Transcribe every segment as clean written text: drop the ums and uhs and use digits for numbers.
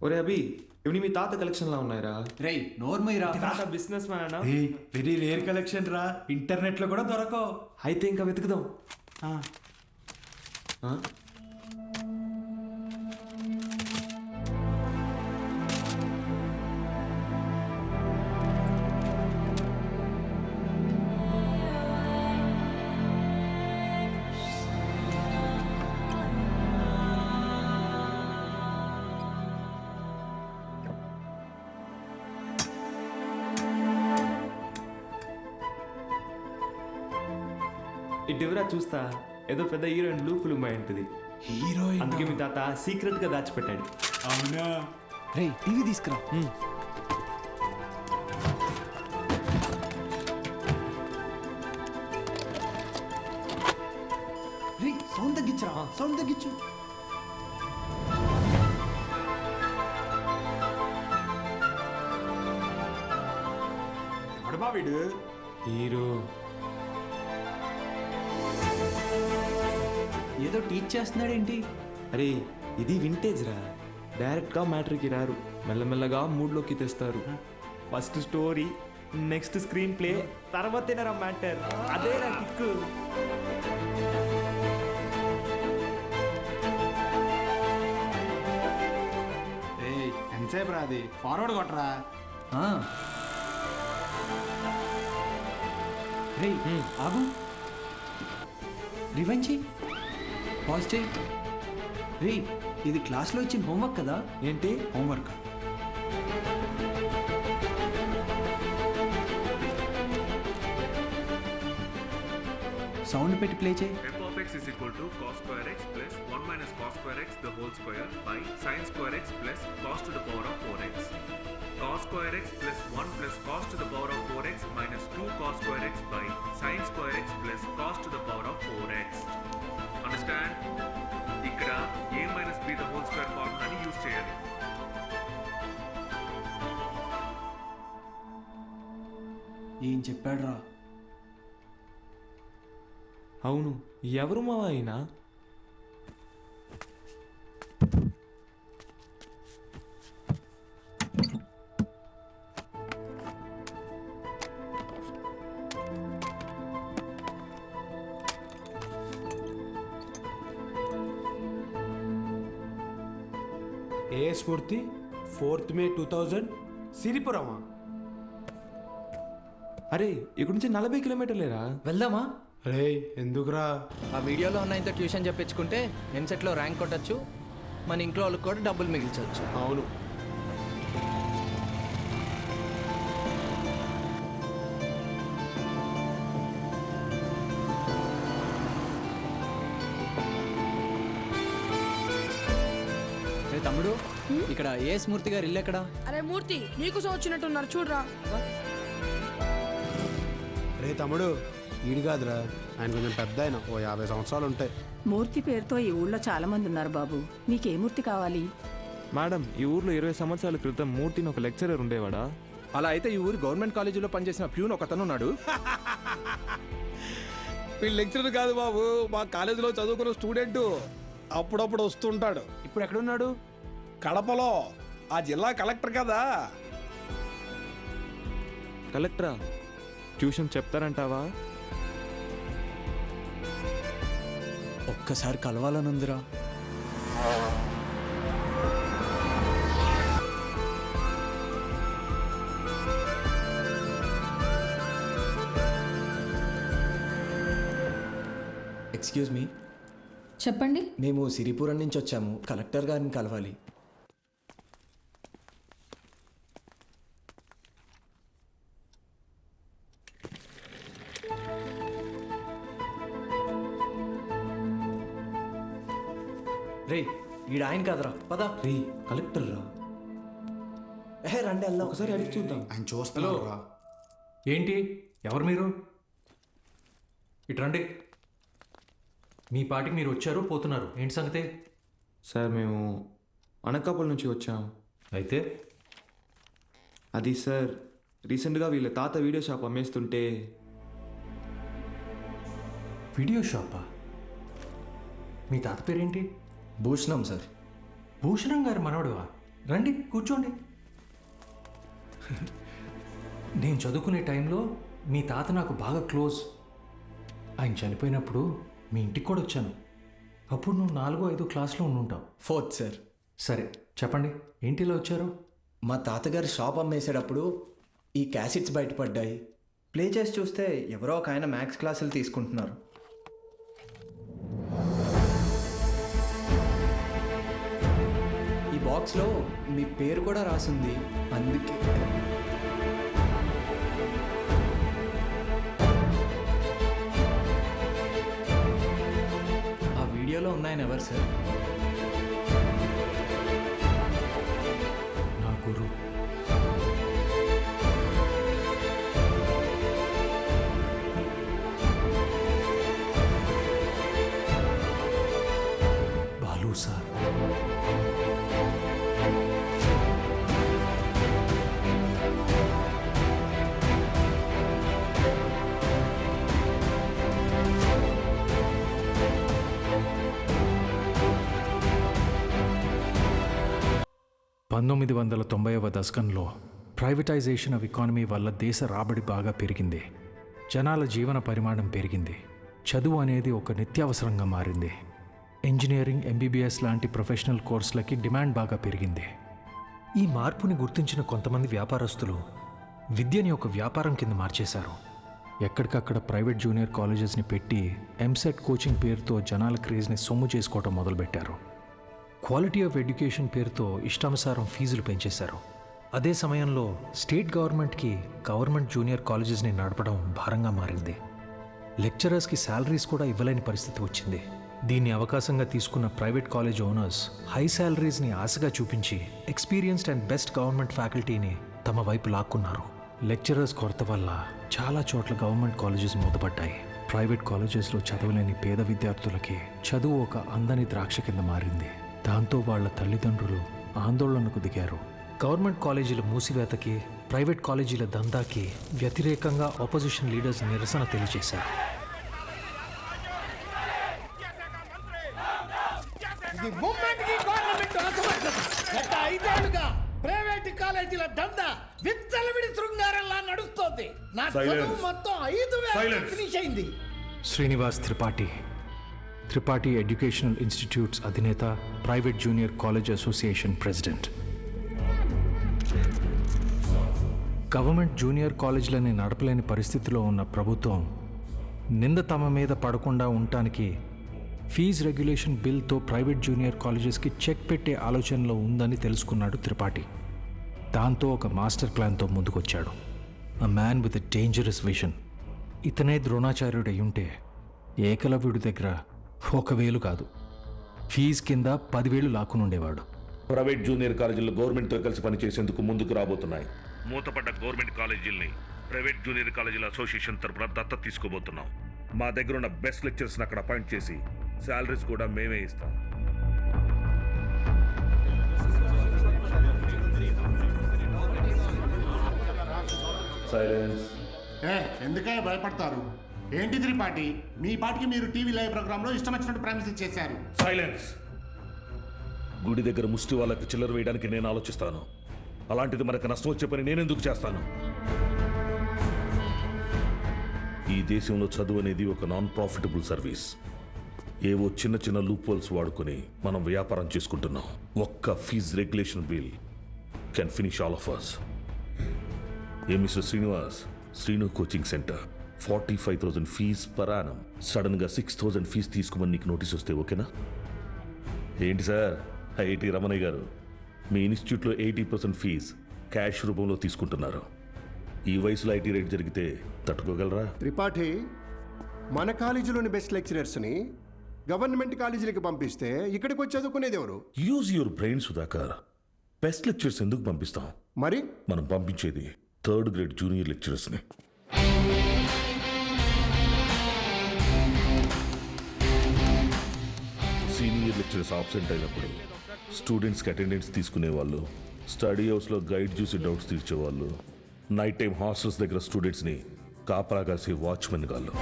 ఒరే అభి ఇవన్నీ మీ తాత కలెక్షన్లా ఉన్నాయిరా. రేయ్ నోర్మయ్యరా, తాత బిజినెస్ మ్యాన్ అన్నా. వెరీ రేర్ కలెక్షన్ రా, ఇంటర్నెట్ లో కూడా దొరకవు. అయితే ఇంకా వెతుకుదాం. ఇటువరా చూస్తా, ఏదో పెద్ద హీరోయిన్ బ్లూ ఫిల్మ్ అయి ఉంటుంది. హీరోయిన్ అందుకే మీ తాత సీక్రెట్ గా దాచిపెట్టాడు. అవునా? రేయ్ టీవీ తీసుకురా. రేయ్ సౌండ్ తగ్గించరా, సౌండ్ తగ్గించు. అడబా వీడు హీరో ఏదో టీచ్ చేస్తున్నాడేంటి? అరే ఇది వింటేజ్ రా, డైరెక్ట్ గా మ్యాటర్కి రారు, మెల్లమెల్లగా మూడ్లోకి తెస్తారు. First story, next screenplay, తర్వాతేనా మ్యాటర్. అదే నా కిక్కు. ఎంతసేపు రాది, ఫార్వర్డ్ కొట్టరా. రేయ్ ఆగు, రివెంజ్ చెయ్యి, పాజ్ చెయ్యి. రేయ్ ఇది క్లాస్లో ఇచ్చిన హోంవర్క్ కదా? ఏంటి హోంవర్క్? సౌండ్ పెట్టి ప్లే చేయి. f of x is equal to cos square x plus 1 minus cos square x the whole square by sin square x plus cos to the power of 4x. Cos square x plus 1 plus cos to the power of 4x minus 2 cos square x by sin square x plus cos to the power of 4x. Understand? ఇక్కడ a minus b the whole square ఫార్ములాని use చేయాలి. ఏం చెప్పాడు రా? అవును, ఎవరు మావా అయినా? ఏ స్ఫూర్తి 4th May 2000 సిరిపురమా? అరే ఇక్కడ నుంచి 40 కిలోమీటర్లేరా. వెళ్దామా? రే ఎందుకురా? ఆ వీడియోలో ఉన్న ఇంత ట్యూషన్ చెప్పించుకుంటే ఎంసెట్లో ర్యాంక్ కొట్టచ్చు, మన ఇంట్లో వాళ్ళకి కూడా డబ్బులు మిగిల్చవచ్చు. అవును. తమ్ముడు ఇక్కడ ఏ స్మూర్తి గారు ఇల్లు ఎక్కడ? అరే మూర్తి, నీకోసం వచ్చినట్టున్నారు చూడరా. రే తమ్ముడు, ఈడు కాదురా, ఆయన కొంచెం పెద్ద, ఆయన ఓ 50 సంవత్సరాలు ఉంటాయి. మూర్తి పేరుతో ఈ ఊళ్ళో చాలా మంది ఉన్నారు బాబు. నీకే మూర్తి కావాలి? మేడం, ఈ ఊర్లో 20 సంవత్సరాల క్రితం మూర్తిని ఒక లెక్చరర్ ఉండేవాడా? అలా అయితే ఈ ఊరు గవర్నమెంట్ కాలేజీలో పనిచేసిన ప్యూన్ ఒకతను ఉన్నాడు. వీళ్ళు లెక్చరర్ కాదు బాబు, మా కాలేజీలో చదువుకున్న స్టూడెంట్. అప్పుడప్పుడు వస్తుంటాడు. ఇప్పుడు ఎక్కడున్నాడు? కడపలో, ఆ జిల్లా కలెక్టర్ కదా. కలెక్టరా? ట్యూషన్ చెప్తారంటావా? ఒక్కసారి కలవాలనుందిరా. ఎక్స్క్యూజ్ మీ, చెప్పండి. మేము సిరిపురం నుంచి వచ్చాము, కలెక్టర్ గారిని కలవాలి. రే ఈడ ఆయన కాదురా, పదా. రే కలెక్టర్ రా. రండి వెళ్దాం. ఒకసారి అడిగి చూద్దాం. ఆయన చూస్తున్నాడు రా. ఏంటి, ఎవరు మీరు? ఇటు రండి. మీ పాటికి మీరు వచ్చారు, పోతున్నారు, ఏంటి సంగతి? సార్ మేము అనకాపల్లి నుంచి వచ్చాం. అయితే అది సార్, రీసెంట్గా వీళ్ళ తాత వీడియో షాప్ అమ్మేస్తుంటే. వీడియో షాపా? మీ తాత పేరేంటి? భూషణం సార్. భూషణం గారు మనవడువా? రండి కూర్చోండి. నేను చదువుకునే టైంలో మీ తాత నాకు బాగా క్లోజ్. ఆయన చనిపోయినప్పుడు మీ ఇంటికి కూడా వచ్చాను. అప్పుడు నువ్వు 4వ 5వ క్లాస్లో ఉండుంటావు. 4th sir. సరే చెప్పండి, ఏంటి ఇలా వచ్చారు? మా తాతగారు షాప్ అమ్మేసేటప్పుడు ఈ క్యాసెట్స్ బయటపడ్డాయి. ప్లే చేసి చూస్తే ఎవరో ఒక ఆయన మ్యాథ్స్ క్లాసులు తీసుకుంటున్నారు. ఈ బాక్స్లో మీ పేరు కూడా రాసింది, అందుకే. ఆ వీడియోలో ఉన్నాయని ఎవరు సార్? నా గురు. బాలు సార్. పంతొమ్మిది 1990వ దశకంలో ప్రైవేటైజేషన్ ఆఫ్ ఎకానమీ వల్ల దేశ రాబడి బాగా పెరిగింది. జనాల జీవన పరిమాణం పెరిగింది. చదువు అనేది ఒక నిత్యావసరంగా మారింది. ఇంజనీరింగ్, ఎంబీబీఎస్ లాంటి ప్రొఫెషనల్ కోర్సులకి డిమాండ్ బాగా పెరిగింది. ఈ మార్పుని గుర్తించిన కొంతమంది వ్యాపారస్తులు విద్యని ఒక వ్యాపారం కింద మార్చేశారు. ఎక్కడికక్కడ ప్రైవేట్ జూనియర్ కాలేజెస్ని పెట్టి ఎంసెట్ కోచింగ్ పేరుతో జనాల క్రేజ్ని సొమ్ము చేసుకోవటం మొదలుపెట్టారు. క్వాలిటీ ఆఫ్ ఎడ్యుకేషన్ పేరుతో ఇష్టానుసారం ఫీజులు పెంచేశారు. అదే సమయంలో స్టేట్ గవర్నమెంట్కి గవర్నమెంట్ జూనియర్ కాలేజెస్ని నడపడం భారంగా మారింది. లెక్చరర్స్కి శాలరీస్ కూడా ఇవ్వలేని పరిస్థితి వచ్చింది. దీన్ని అవకాశంగా తీసుకున్న ప్రైవేట్ కాలేజ్ ఓనర్స్ హై శాలరీస్ని ఆశగా చూపించి ఎక్స్పీరియన్స్డ్ అండ్ బెస్ట్ గవర్నమెంట్ ఫ్యాకల్టీని తమ వైపు లాక్కున్నారు. లెక్చరర్స్ కొరత వల్ల చాలా చోట్ల గవర్నమెంట్ కాలేజెస్ మూతపడ్డాయి. ప్రైవేట్ కాలేజెస్లో చదవలేని పేద విద్యార్థులకి చదువు ఒక అందని ద్రాక్ష కింద మారింది. దాంతో వాళ్ళ తల్లిదండ్రులు ఆందోళనకు దిగారు. గవర్నమెంట్ కాలేజీల మూసివేతకి, ప్రైవేట్ కాలేజీల దందాకి వ్యతిరేకంగా ఆపోజిషన్ లీడర్స్ నిరసన తెలియజేశారు. ప్రైవేట్ కాలేజీల దందా విచ్చలవిడి శృంగారంలా నడుస్తోంది. నా చదువు మొత్తం 5,000 ఫినిష్ అయింది. శ్రీనివాస్ త్రిపాఠి ఎడ్యుకేషనల్ ఇన్స్టిట్యూట్స్ అధినేత, private junior college association president. Government junior కాలేజీలని నడపలేని పరిస్థితిలో ఉన్న ప్రభుత్వం నింద తమ మీద పడకుండా ఉండటానికి ఫీజు రెగ్యులేషన్ బిల్తో ప్రైవేట్ జూనియర్ కాలేజెస్కి చెక్ పెట్టే ఆలోచనలో ఉందని తెలుసుకున్నాడు త్రిపాఠి. దాంతో ఒక మాస్టర్ ప్లాన్తో ముందుకొచ్చాడు. A man with a dangerous vision. ఇతనే ద్రోణాచార్యుడై ఉంటే ఏకలవ్యుడి దగ్గర 1,000 కాదు, ఫీజు కింద 10,000 లాక్కునుండేవాడు. ప్రైవేట్ జూనియర్ కాలేజీలు గవర్నమెంట్తో కలిసి పనిచేసేందుకు ముందుకు రాబోతున్నాయి. మూతపడ్డ గవర్నమెంట్ కాలేజీల్ని ప్రైవేట్ జూనియర్ కాలేజీల అసోసియేషన్ తరఫున దత్తత తీసుకోబోతున్నాం. మా దగ్గర ఉన్న బెస్ట్ లెక్చర్స్ని అక్కడ అపాయింట్ చేసి శాలరీస్ కూడా మేమే ఇస్తాం. సైలెన్స్. ఎందుకే భయపడతారు? ఏంటి త్రిపాఠి, మీ పాటికి మీరు టీవీ లైవ్ ప్రోగ్రాంలో ఇష్టం వచ్చినట్టు ప్రామిస్ చేశారు. సైలెన్స్. గుడి దగ్గర ముష్టి వాళ్ళకి చిల్లర వేయడానికి నేను ఆలోచిస్తాను. అలాంటిది మనకు నష్టం వచ్చే పని నేనెందుకు చేస్తాను? ఈ దేశంలో చదువు అనేది ఒక నాన్ ప్రాఫిటబుల్ సర్వీస్. ఏవో చిన్న చిన్న లూప్ హోల్స్ వాడుకొని మనం వ్యాపారం చేసుకుంటున్నాం. ఒక్క fees regulation bill can finish all of us. ఏ Mr Srinivas, Srinu coaching centre 45,000 fees per annum. సడన్గా 6,000 ఫీజు తీసుకోమని నీకు నోటీస్ వస్తే ఓకేనా? ఏంటి సార్, ఐఐటి రమణయ్య గారు, మీ ఇన్స్టిట్యూట్లో 80% ఫీజు క్యాష్ రూపంలో తీసుకుంటున్నారు. ఈ వయసులో ఐటీ రేట్ జరిగితే తట్టుకోగలరా? త్రిపాఠి, మన కాలేజీలోని బెస్ట్ లెక్చరర్స్ని గవర్నమెంట్ కాలేజీలకి పంపిస్తే ఇక్కడికి వచ్చి చదువుకునేది ఎవరు? Use your brain Sudhakar. Best lectures ఎందుకు పంపిస్తాం? మరి మనం పంపించేది 3rd గ్రేడ్ జూనియర్ లెక్చరర్స్ని. సీనియర్ లెక్చరర్స్ ఆబ్సెంట్ అయినప్పుడు స్టూడెంట్స్కి అటెండెన్స్ తీసుకునేవాళ్ళు, స్టడీ హౌస్లో గైడ్ చూసి డౌట్స్ తీర్చేవాళ్ళు, నైట్ టైం హాస్టల్స్ దగ్గర స్టూడెంట్స్ని కాపలా కాసే వాచ్మెన్ గాళ్ళు.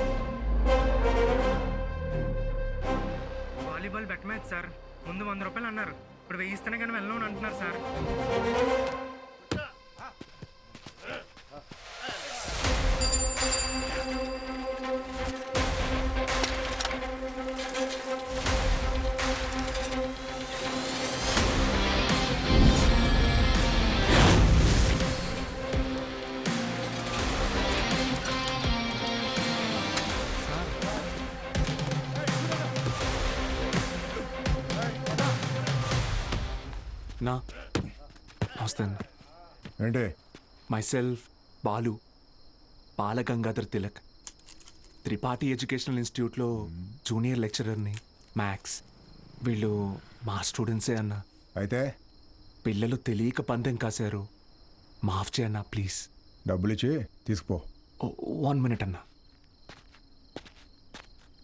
వాలీబాల్ బెట్ మ్యాచ్ సార్, ముందు 100 రూపాయలు అన్నారు, ఇప్పుడు వేయిస్తేనే కానీ వెళ్ళను అంటున్నారు సార్. నా నమస్తే అన్న. ఏంటి? మైసెల్ఫ్ బాలు, బాలగంగాధర్ తిలక్, త్రిపాఠి ఎడ్యుకేషనల్ ఇన్స్టిట్యూట్లో జూనియర్ లెక్చరర్ని, మ్యాథ్స్. వీళ్ళు మా స్టూడెంట్సే అన్న. అయితే పిల్లలు తెలియక పందెం కాశారు, మాఫ్ చేయన్న ప్లీజ్. డబ్బులు ఇచ్చి తీసుకుపో. 1 minute అన్న.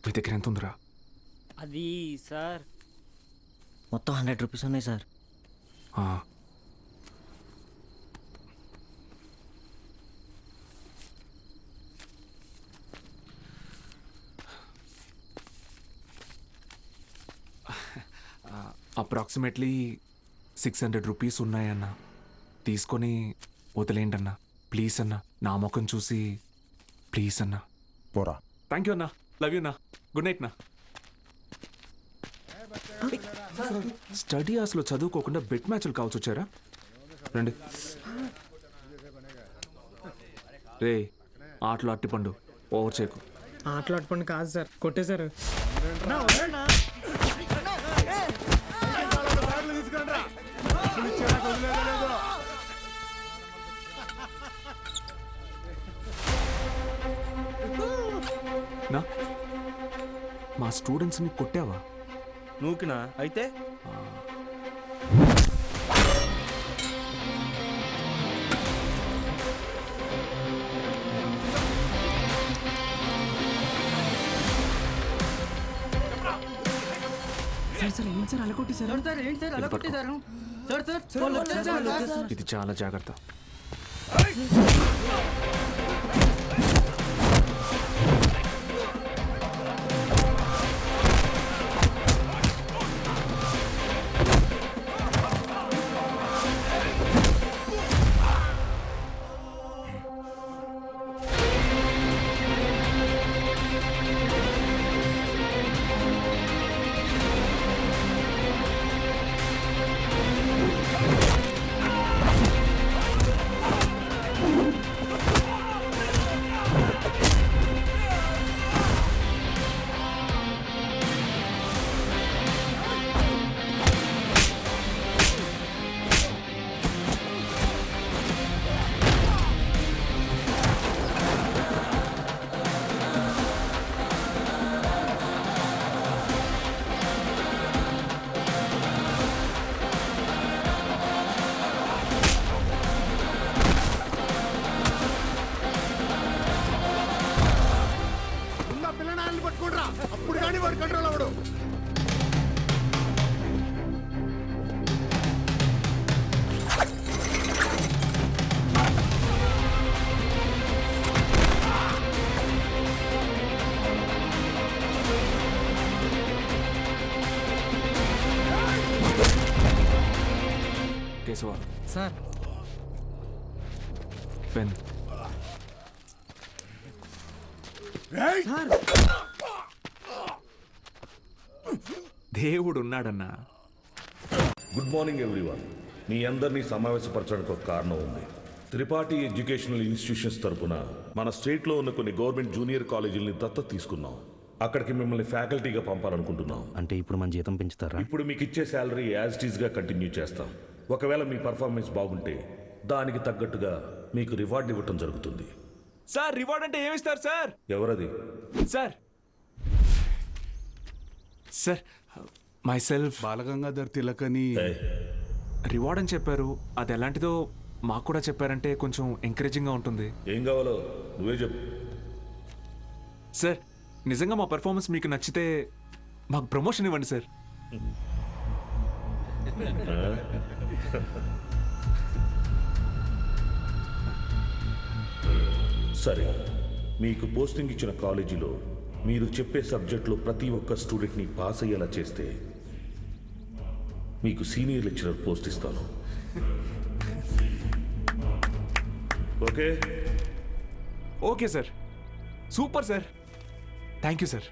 మీ దగ్గర ఎంత ఉందిరా? అది సార్ మొత్తం 100 రూపీస్ ఉన్నాయి సార్. అప్రాక్సిమేట్లీ 600 రూపీస్ ఉన్నాయన్న. తీసుకొని వదిలేండి అన్న ప్లీజ్ అన్న. నా ముఖం చూసి ప్లీజ్ అన్న. పోరా. థ్యాంక్ యూ అన్న. లవ్ యూ అన్న. గుడ్ నైట్ నా. స్టడీ అవర్స్లో చదువుకోకుండా బెట్ మ్యాచ్లు కావచ్చు వచ్చారా? రండి. రే ఆటలు అట్టిపండు, ఓవర్ చేయకు. ఆటలు అట్టుపండి కాదు సార్, కొట్టేశారు. నా మా స్టూడెంట్స్ని కొట్టావా? నూకినా అయితే ఇది చాలా జాగ్రత్త. అప్పుడు కానీ వాడు కంట్రోల్ అవ్వడు. Keshava sir pen. దేవుడు ఉన్నాడన్నా. Good morning everyone. మీ అందరినీ సమావేశపరచడానికి ఒక కారణం ఉంది. త్రిపాఠి ఎడ్యుకేషనల్ ఇన్స్టిట్యూషన్స్ తరపున మన స్టేట్లో ఉన్న కొన్ని గవర్నమెంట్ జూనియర్ కాలేజీలని దత్తత తీసుకున్నాం. అక్కడికి మిమ్మల్ని ఫ్యాకల్టీగా పంపాలనుకుంటున్నాం. అంటే ఇప్పుడు మన జీతం పెంచుతారా? ఇప్పుడు మీకు ఇచ్చే శాలరీ యాజ్ ఇట్ ఈస్గా కంటిన్యూ చేస్తాం. ఒకవేళ మీ పర్ఫార్మెన్స్ బాగుంటే దానికి తగ్గట్టుగా మీకు రివార్డ్ ఇవ్వటం జరుగుతుంది. సార్ రివార్డ్ అంటే ఏమిస్తారు సార్? ఎవరది? Sir sir myself Balagangadhar Tilak అని రివార్డ్ అని చెప్పారు. అది ఎలాంటిదో మాకు కూడా చెప్పారంటే కొంచెం ఎంకరేజింగ్గా ఉంటుంది. ఏం కావాలో నువ్వే చెప్పు. సార్ నిజంగా మా పెర్ఫార్మెన్స్ మీకు నచ్చితే మాకు ప్రమోషన్ ఇవ్వండి సార్. సరే, మీకు పోస్టింగ్ ఇచ్చిన కాలేజీలో మీరు చెప్పే సబ్జెక్టులో ప్రతి ఒక్క స్టూడెంట్ని పాస్ అయ్యేలా చేస్తే మీకు సీనియర్ లెక్చరర్ పోస్ట్ ఇస్తాను. Okay? Okay sir, super sir, thank you sir.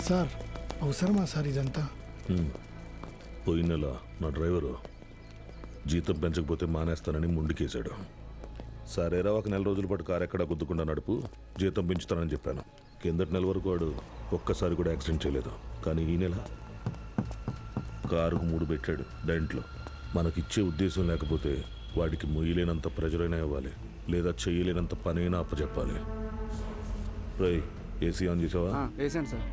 Sir అవసరమా సార్ ఇదంతా? పోయిన నెల నా డ్రైవరు జీతం పెంచకపోతే మానేస్తానని ముందుకేశాడు. సరేరా, ఒక నెల రోజుల పాటు కారు ఎక్కడా గుద్దుకుండా నడుపు, జీతం పెంచుతానని చెప్పాను. కిందటి నెల వరకు వాడు ఒక్కసారి కూడా యాక్సిడెంట్ చేయలేదు. కానీ ఈ నెల కారుకు 3 పెట్టాడు డెంట్లో. మనకిచ్చే ఉద్దేశం లేకపోతే వాడికి మొయ్యలేనంత ప్రెజరైనా ఇవ్వాలి, లేదా చేయలేనంత పనైనా అప్పచెప్పాలి. రై, ఏసీ ఆన్ చేసావా? వేసాను సార్.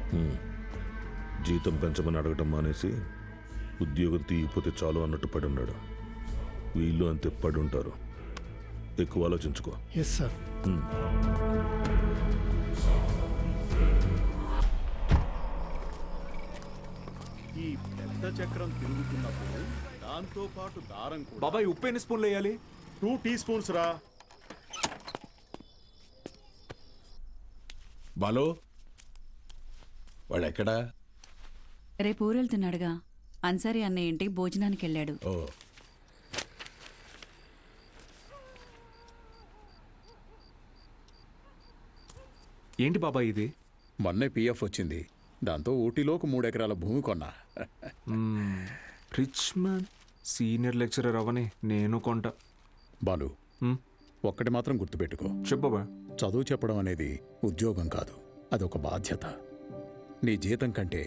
జీతం పెంచమని అడగటం మానేసి ఉద్యోగం తీయకపోతే చాలు అన్నట్టు పడి ఉన్నాడు. వీళ్ళు అంతే పడి ఉంటారు. ఎక్కువ ఆలోచించుకో. Yes sir. ఈ పెద్ద చక్రం తిరుగుతున్నప్పుడు దాంతో పాటు దారం కూడా. బాబాయ్, ఉప్పు ఎన్ని స్పూన్లు వేయాలి? 2 టీ స్పూన్స్ రా. బాలో, వాడెక్కడా? రేపు ఊరెళ్తున్నాడుగా. అన్సారీ అన్నయ్య ఇంటికి భోజనానికి వెళ్ళాడు. ఓ, ఏంటి బాబాయ్ ఇది? మొన్నే పిఎఫ్ వచ్చింది. దాంతో ఊటీలో ఒక 3 ఎకరాల భూమి కొన్నా. రిచ్ మ్యాన్ సీనియర్ లెక్చరర్ అవని నేను కొంటా. బాలు, ఒక్కటి మాత్రం గుర్తుపెట్టుకో. చెప్పబా. చదువు చెప్పడం అనేది ఉద్యోగం కాదు, అదొక బాధ్యత. నీ జీతం కంటే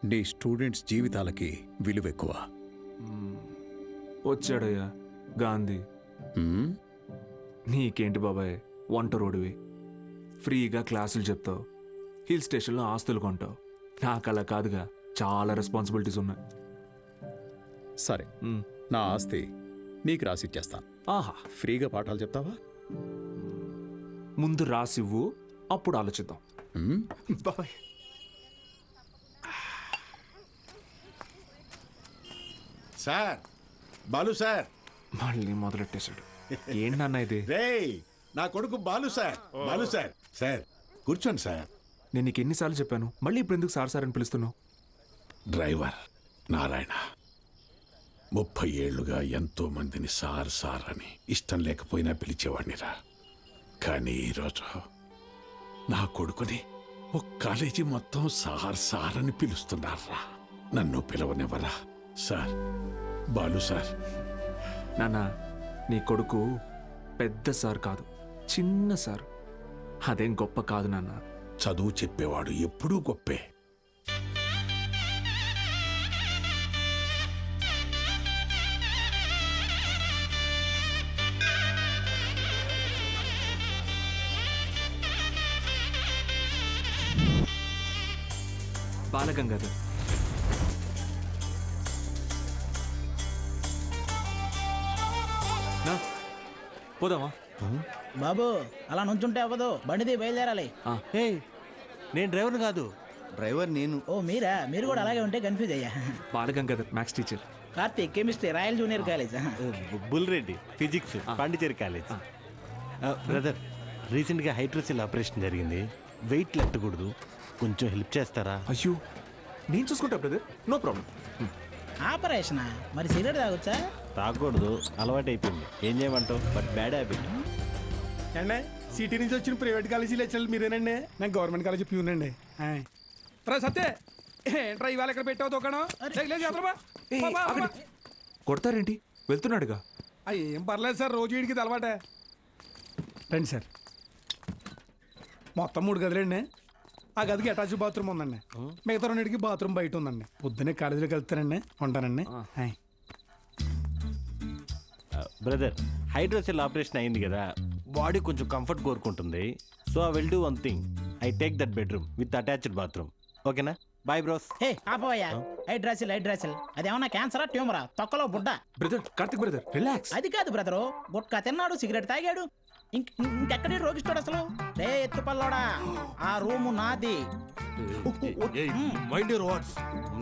నీ స్టూడెంట్స్ జీవితాలకి విలువ ఎక్కువ. వచ్చాడయ్యా గాంధీ. నీకేంటి బాబాయ్, వంట రోడివి, ఫ్రీగా క్లాసులు చెప్తావు, హిల్ స్టేషన్లో ఆస్తులు కొంటావు. నాకు అలా కాదుగా, చాలా రెస్పాన్సిబిలిటీస్ ఉన్నాయి. సరే, నా ఆస్తి నీకు రాసిచ్చేస్తాను. ఆహా, ఫ్రీగా పాఠాలు చెప్తావా? ముందు రాసివ్వు, అప్పుడు ఆలోచిద్దాం. బాబాయ్, సార్, బాలు సార్. మళ్ళీ మొదలెట్టేశాడు. ఏంటన్న ఇది? రేయ్, నా కొడుకు Balu sir. Balu sir. Sir కూర్చోండి సార్. నేను నీకు ఎన్నిసార్లు చెప్పాను, మళ్ళీ ఇప్పుడు ఎందుకు సార్ సార్ అని పిలుస్తున్నావు? డ్రైవర్ నారాయణ 30 ఏళ్లుగా ఎంతో మందిని సార్ సార్ అని ఇష్టం లేకపోయినా పిలిచేవాడినిరా. కానీ ఈరోజు నా కొడుకుని ఒక కాలేజీ మొత్తం సార్ సార్ అని పిలుస్తున్నారా. నన్ను పిలవనివ్వరా సార్? బాలు సార్. నాన్న, నీ కొడుకు పెద్ద సార్ కాదు, చిన్న సార్. అదేం గొప్ప కాదు నాన్న. చదువు చెప్పేవాడు ఎప్పుడూ గొప్పే. బాలగంగాధర్. పోదామా బాబు? అలా నుంచుంటే అవ్వదు, బండిది బయలుదేరాలి. నేను డ్రైవర్ కాదు, డ్రైవర్ నేను. ఓ మీరా? మీరు కూడా అలాగే ఉంటే కన్ఫ్యూజ్ అయ్యా. Balagangadhar maths teacher. Karthik chemistry, royal junior college. Bulreddy physics, Pondicherry college. Brother, రీసెంట్గా హైడ్రోసిల్ ఆపరేషన్ జరిగింది. వెయిట్ లెట్టకూడదు, కొంచెం హెల్ప్ చేస్తారా? అయ్యో, నేను చూసుకుంటా బ్రదర్, నో ప్రాబ్లం. ఆపరేషనా? మరి సిగరెట్ తాగొచ్చా? తాగకూడదు, అలవాటు అయిపోయింది. ఏం చేయమంటావు? But bad habit. అండి, సిటీ నుంచి వచ్చిన ప్రైవేట్ కాలేజీ లెక్చరర్లు మీరేనండి? నేను గవర్నమెంట్ కాలేజీ ప్యూనండి. రా సత్తే, ఏంట్రా ఇవాళ ఇక్కడ పెట్టావు దుకాణం? కొడతారేంటి? వెళ్తున్నాడుగా. ఏం పర్లేదు సార్, రోజు వీడికి అలవాటే. రండి సార్. మొత్తం 3 గదులండి. ఆ గదికి అటాచ్ బాత్రూమ్ ఉందండి. మిగతా 2కి బాత్రూమ్ బయట ఉందండి. పొద్దున్నే కాలేజీలోకి వెళ్తానండి, ఉంటానండి. బ్రదర్, హైడ్రోసెల్ ఆపరేషన్ అయింది కదా, బాడీ కొంచెం కంఫర్ట్ కోరుకుంటుంది. So I will do one thing, I take that bedroom with attached bathroom. ఓకేనా? Bye bros. హే ఆపోయా, హైడ్రాసిల్ అదేమన్నా క్యాన్సరా, ట్యూమరా, తొక్కలో బుడ్డ? Brother, Karthik brother, relax. అది కాదు బ్రదరు, గుట్కా తిన్నాడు, సిగరెట్ తాగాడు, ఇంకెక్కడి రోగిస్తాడు అసలు? రే ఎత్తు పల్లోడా, ఆ రూము నాది. Mind your words.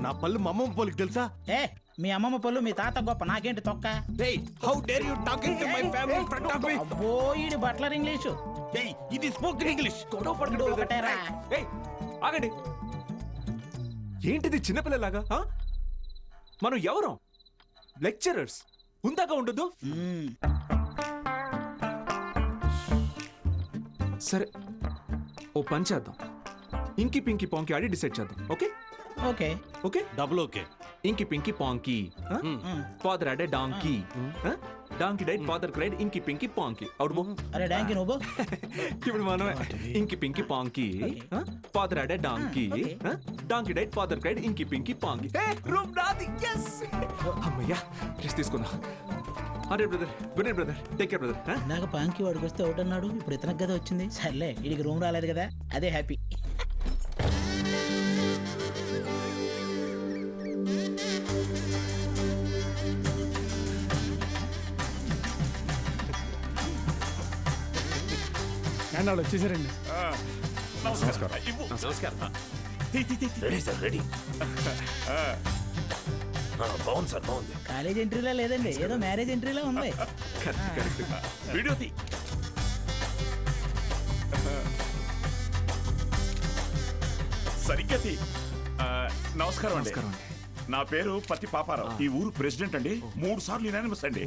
నా పళ్ళు మా అమ్మమ్మ పోలికి తెలుసా? ఏ, మీ అమ్మమ్మ పళ్ళు మీ తాత గొప్ప, నాకేంటి తొక్క? How dare you talking to my family in front of me? అబ్బో, ఈడి బట్లర్ ఇంగ్లీషు. ఇది స్పోకెన్ ఇంగ్లీష్. ఒకటేరా. ఆగండి, ఏంటిది చిన్నపిల్లలాగా? మనం ఎవరం? లెక్చరర్స్. ఉందాక ఉండదు. సరే, ఓ పని చేద్దాం. ఇంకి పింకి పాంకి ఆడి డిసైడ్ చేద్దాం. Okay okay okay double okay. Inky pinky ponky. Father had a donkey. Donkey died, father cried, inky pinky పాంకి. Out బో. అరే డాంకీ నువ్వు ఇప్పుడు మనమే inky pinky ponky. Father had a donkey. Donkey died, father cried, inky pinky ponky. Room రాది. yes అమ్మయ్యా, rest తీసుకుందాం. అరే brother, good night brother, take care brother. నాకు పాంకి వాడికి వస్తే ఒకటి అన్నాడు, ఇప్పుడు ఇతనికి కదా వచ్చింది. సర్లే, వీడికి రూమ్ రాలేదు కదా, అదే హ్యాపీ. వాళ్ళు వచ్చేసారండి. Ready sir, ready. బాగుంది సార్, బాగుంది. కాలేజ్ ఎంట్రీలా లేదండి, ఏదో మ్యారేజ్ ఎంట్రీలా ఉంది. వీడియో తీ. సరిగ్గా తీ. నమస్కారం అండి. నా పేరు పత్తి పాపారావు. ఈ ఊరు ప్రెసిడెంట్ అండి. 3 సార్లు యునానిమస్ అండి.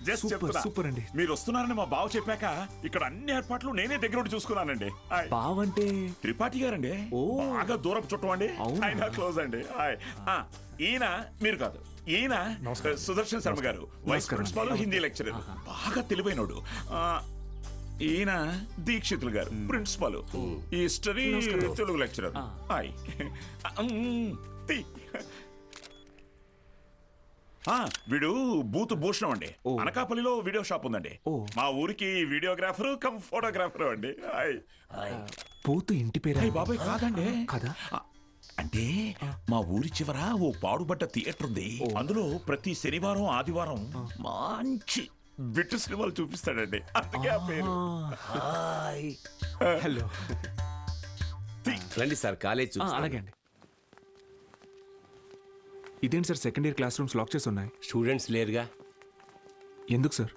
జస్ట్ చెప్తున్నా. సూపర్ అండి. మీరు వస్తున్నారని మా బావ చెప్పాక ఇక్కడ అన్ని ఏర్పాట్లు నేనే దగ్గర ఉండి చూసుకున్నానండి. బావ అంటే త్రిపాఠి గారండి. బాగా దూరపు చుట్టం అండి. ఆయన క్లోజ్ అండి. ఈయన మీరు కాదు, ఈయన సుదర్శన్ శర్మ గారు, వైస్ ప్రిన్సిపాల్, హిందీ లెక్చరర్, బాగా తెలివైనోడు. ఈయన దీక్షితులు గారు, ప్రిన్సిపాల్, హిస్టరీ తెలుగు లెక్చరర్. వీడు బూత్ భూషణం అండి. అనకాపల్లిలో వీడియో షాప్ ఉందండి. మా ఊరికి వీడియోగ్రాఫర్ కమ్ ఫోటోగ్రాఫర్ అండి. బూత్ ఇంటి పేరు బాబాయ్ కాదండి. కదా, అంటే మా ఊరి చివర ఓ పాడుబడ్డ థియేటర్ ఉంది. అందులో ప్రతి శనివారం ఆదివారం మంచి బిట్టు సినిమాలు చూపిస్తాడండి. అందుకే ఆ పేరు. హలో, రండి సార్, కాలేజ్. అలాగే అండి. ఇదేంటి sir, second year class rooms lock చేసి ఉన్నాయి? స్టూడెంట్స్ లేరుగా. ఎందుకు సార్?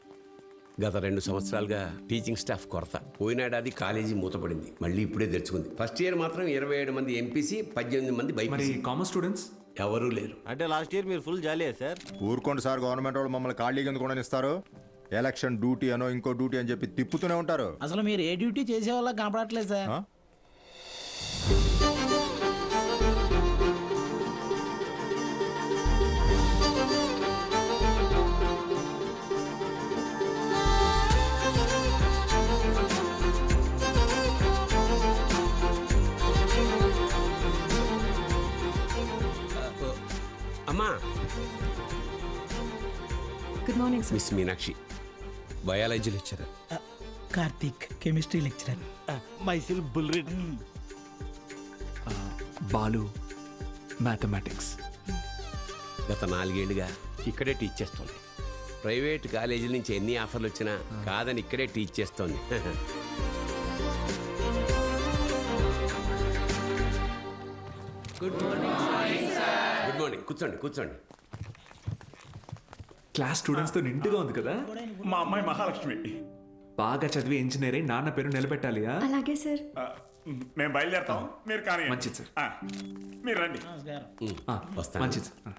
గత 2 సంవత్సరాలుగా టీచింగ్ స్టాఫ్ కొరత. పోయినాడాది కాలేజీ మూతపడింది, మళ్ళీ ఇప్పుడే తెరుచుకుంది. ఫస్ట్ ఇయర్ మాత్రం 27 మంది ఎంపీసీ, 18 మంది బైపీసీ. కామర్స్ స్టూడెంట్స్ ఎవరూ లేరు. అంటే లాస్ట్ ఇయర్ మీరు ఫుల్ జాలీయా సార్? ఊరుకోండి సార్, గవర్నమెంట్ వాళ్ళు మమ్మల్ని ఖాళీగా ఎందుకు ఇస్తారు? ఎలక్షన్ డ్యూటీ అనో ఇంకో డ్యూటీ అని చెప్పి తిప్పుతూనే ఉంటారు. అసలు మీరు ఏ డ్యూటీ చేసే వాళ్ళ కనపడట్లేదు సార్. అమ్మా, good morning sir. Miss Meenakshi, biology lecturer. Karthik, chemistry lecturer. మైసిల్ బుల్రెడ్. బాలు, మ్యాథమెటిక్స్. గత 4 ఏళ్ళుగా ఇక్కడే టీచ్ చేస్తోంది. ప్రైవేట్ కాలేజీల నుంచి ఎన్ని ఆఫర్లు వచ్చినా కాదని ఇక్కడే టీచ్ చేస్తోంది. Good morning. Good morning. కూర్చోండి, కూర్చోండి. క్లాస్ స్టూడెంట్స్ తో నిండుగా ఉంది కదా. మా అమ్మాయి మహాలక్ష్మి. బాగా చదివి ఇంజనీర్ అయి నాన్న పేరు నిలబెట్టాలి. అలాగే సార్. మేము బయలుదేరుతాం, మీరు కానీ. మంచిది సార్. మీరు రండి. వస్తాను. మంచిది సార్.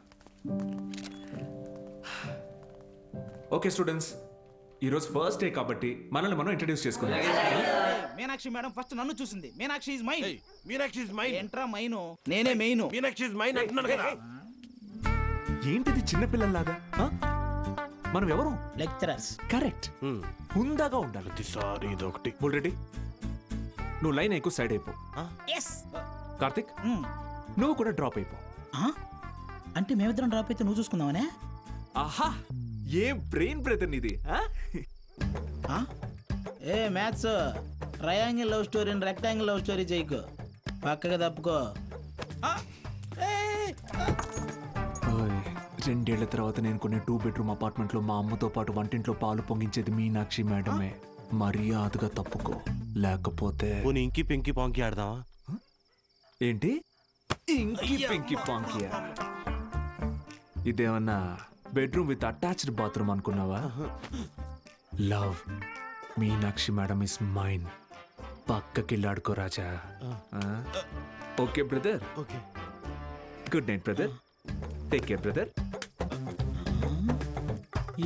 ఓకే స్టూడెంట్స్, ఈరోజు ఫస్ట్ డే కాబట్టి మనల్ని మనం ఇంట్రడ్యూస్ చేసుకుందాం. మీనాక్షి మేడం ఫస్ట్ నన్ను చూసింది. Meenakshi is mine. Meenakshi is mine. ఎంట్రా మైను, నేనే మెయిన్. మీనాక్షి ఇస్ మైన్ అంటున్నాను కదా. ఏంటిది చిన్నపిల్లల్లాగా? మనం ఎవరు? లెక్చరర్స్. కరెక్ట్. హుందాగా ఉండాలి. ప్రతిసారి ఇదొకటి. ఆల్రెడీ నువ్వు లైన్ ఎక్కువ సైడ్ అయిపో. కార్తిక్, నువ్వు కూడా డ్రాప్ అయిపో. అంటే మేమిద్దరం డ్రాప్ అయితే నువ్వు చూసుకుందామనే? ఆహా, ఏ బ్రెయిన్ బ్రదర్ నీది. ఏ మ్యాథ్స్, ట్రయాంగిల్ లవ్ స్టోరీని రెక్టాంగిల్ లవ్ స్టోరీ చేయకు, పక్కగా తప్పుకో. 2 ఏళ్ల తర్వాత నేను కొనే 2 బెడ్రూమ్ అపార్ట్మెంట్ లో మా అమ్మతో పాటు వంటింట్లో పాలు పొంగించేది మీనాక్షి మేడమే. మర్యాదగా తప్పుకో, లేకపోతే ఇంకి పింకి పాంకి ఆడదామా? ఏంటి ఇంకి పింకి పాంకియా? ఇదేమన్నా బెడ్రూమ్ విత్ అటాచ్డ్ బాత్రూమ్ అనుకున్నావా? Love Meenakshi madam is mine. పక్కకిల్లాడుకో రాజా. Okay brother. Okay. Good night brother. Take care brother.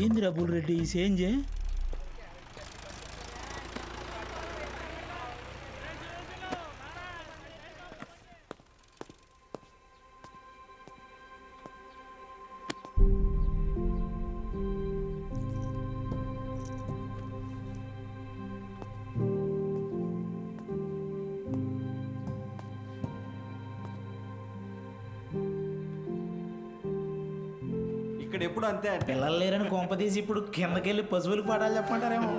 ఏందిరా బుల్రెడ్డి ఈ చేంజ్? ఇక్కడ ఎప్పుడు అంతే అంటే పిల్లలు లేరని కొంప తీసి ఇప్పుడు కిందకెళ్ళి పశువులకు పాఠాలు చెప్పమంటారేమో.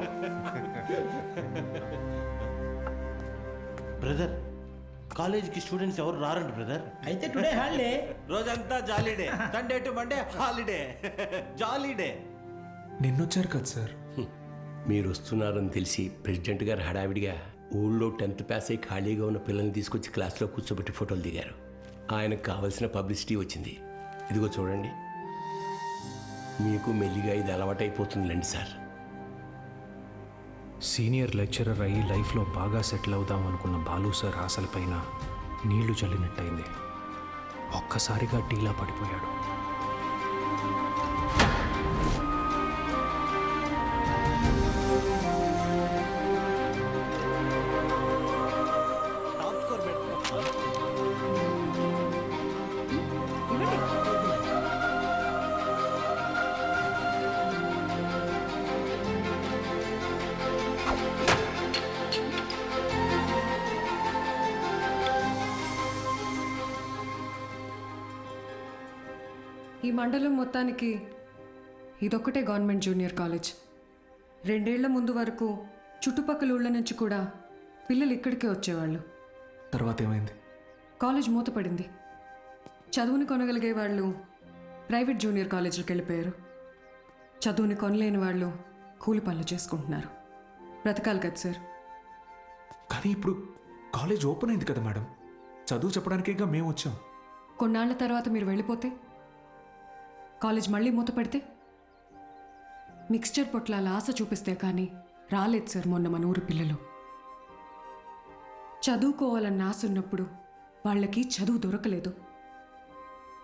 బ్రదర్ కాలేజీకి స్టూడెంట్స్ ఎవరు రారండి బ్రదర్. అయితే టుడే హాలిడే. రోజంతా jolly day, Sunday to Monday holiday, jolly day. నిన్నొచ్చారు కదా సార్. మీరు వస్తున్నారని తెలిసి ప్రెసిడెంట్ గారు హడావిడిగా ఊళ్ళో 10th పాస్ అయి ఖాళీగా ఉన్న పిల్లల్ని తీసుకొచ్చి క్లాస్లో కూర్చోబెట్టి ఫోటోలు దిగారు. ఆయనకు కావాల్సిన పబ్లిసిటీ వచ్చింది. ఇదిగో చూడండి, మీకు మెల్లిగా ఇది అలవాటైపోతుందిలేండి సార్. సీనియర్ లెక్చరర్ అయ్యి లైఫ్లో బాగా సెటిల్ అవుదాం అనుకున్న బాలు సార్ ఆశలపైన నీళ్లు చల్లినట్టయింది. ఒక్కసారిగా టీలా పడిపోయాడు. ఈ మండలం మొత్తానికి ఇదొక్కటే గవర్నమెంట్ జూనియర్ కాలేజ్. 2 ఏళ్ల ముందు వరకు చుట్టుపక్కల ఊళ్ళ నుంచి కూడా పిల్లలు ఇక్కడికే వచ్చేవాళ్ళు. తర్వాత ఏమైంది? కాలేజ్ మూతపడింది. చదువుని కొనగలిగే వాళ్ళు ప్రైవేట్ జూనియర్ కాలేజీలకు వెళ్ళిపోయారు. చదువుని కొనలేని వాళ్ళు కూలి పనులు చేసుకుంటున్నారు. బ్రతకాలి కదా సార్. కానీ ఇప్పుడు కాలేజ్ ఓపెన్ అయింది కదా మేడం, చదువు చెప్పడానికేగా మేము వచ్చాం. కొన్నాళ్ల తర్వాత మీరు వెళ్ళిపోతే కాలేజ్ మళ్ళీ మూతపడితే మిక్స్చర్ పొట్లాల ఆశ చూపిస్తే కానీ రాలేదు సార్ మొన్న మన ఊరు పిల్లలు. చదువుకోవాలన్న ఆశ ఉన్నప్పుడు వాళ్ళకి చదువు దొరకలేదు.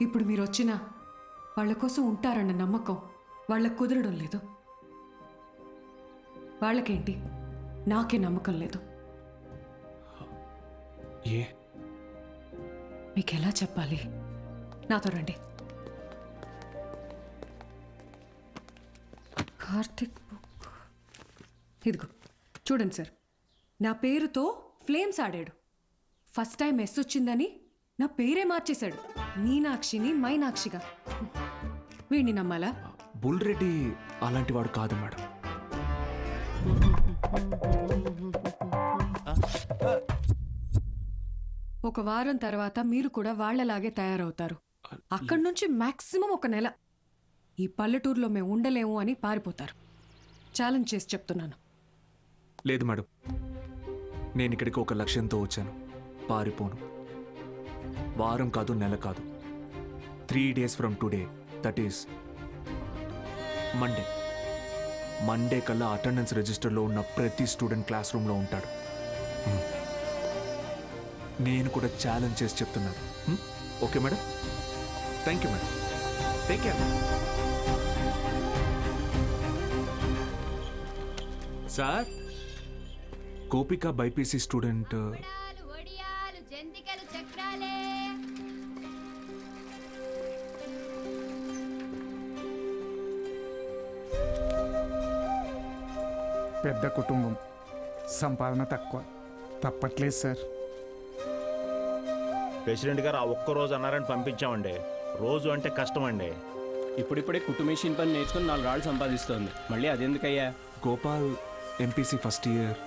ఇప్పుడు మీరు వచ్చినా వాళ్ళ కోసం ఉంటారన్న నమ్మకం వాళ్ళకు కుదరడం లేదు. వాళ్ళకేంటి, నాకే నమ్మకం లేదు. ఏ మీకు ఎలా చెప్పాలి? నాతో రండి. కార్తిక్ బుక్ ఇదిగో చూడండి సార్. నా పేరుతో ఫ్లేమ్స్ ఆడాడు. ఫస్ట్ టైం ఎస్ వచ్చిందని నా పేరే మార్చేశాడు. మీనాక్షిని మైనాక్షిగా. వీడిని నమ్మాలా? బుల్రెడ్డి అలాంటి వాడు కాదు మేడం. ఒక వారం తర్వాత మీరు కూడా వాళ్లలాగే తయారవుతారు. అక్కడి నుంచి మాక్సిమం 1 నెల ఈ పల్లెటూరులో మేము ఉండలేము అని పారిపోతారు. ఛాలెంజ్ చేసి చెప్తున్నాను. లేదు మేడం, నేను ఇక్కడికి ఒక లక్ష్యంతో వచ్చాను. పారిపోను. వారం కాదు, నెల కాదు, 3 days from today, that is Monday కల్లా అటెండెన్స్ రిజిస్టర్లో ఉన్న ప్రతి స్టూడెంట్ క్లాస్ రూమ్లో ఉంటాడు. నేను కూడా ఛాలెంజ్ చేసి చెప్తున్నాను. Okay madam? Thank you madam. Take care. Sir, Gopika BiPC student. పెద్ద కుటుంబం, సంపాదన తక్కువ, తప్పట్లేదు సార్. ప్రెసిడెంట్ గారు ఆ ఒక్కరోజు అన్నారని పంపించామండి. రోజు అంటే కష్టం అండి. ఇప్పుడిప్పుడే కుట్టు మెషిన్ పని నేర్చుకుని 4 రాళ్ళు సంపాదిస్తోంది. మళ్ళీ అదెందుకయ్యా? Gopal MPC first year.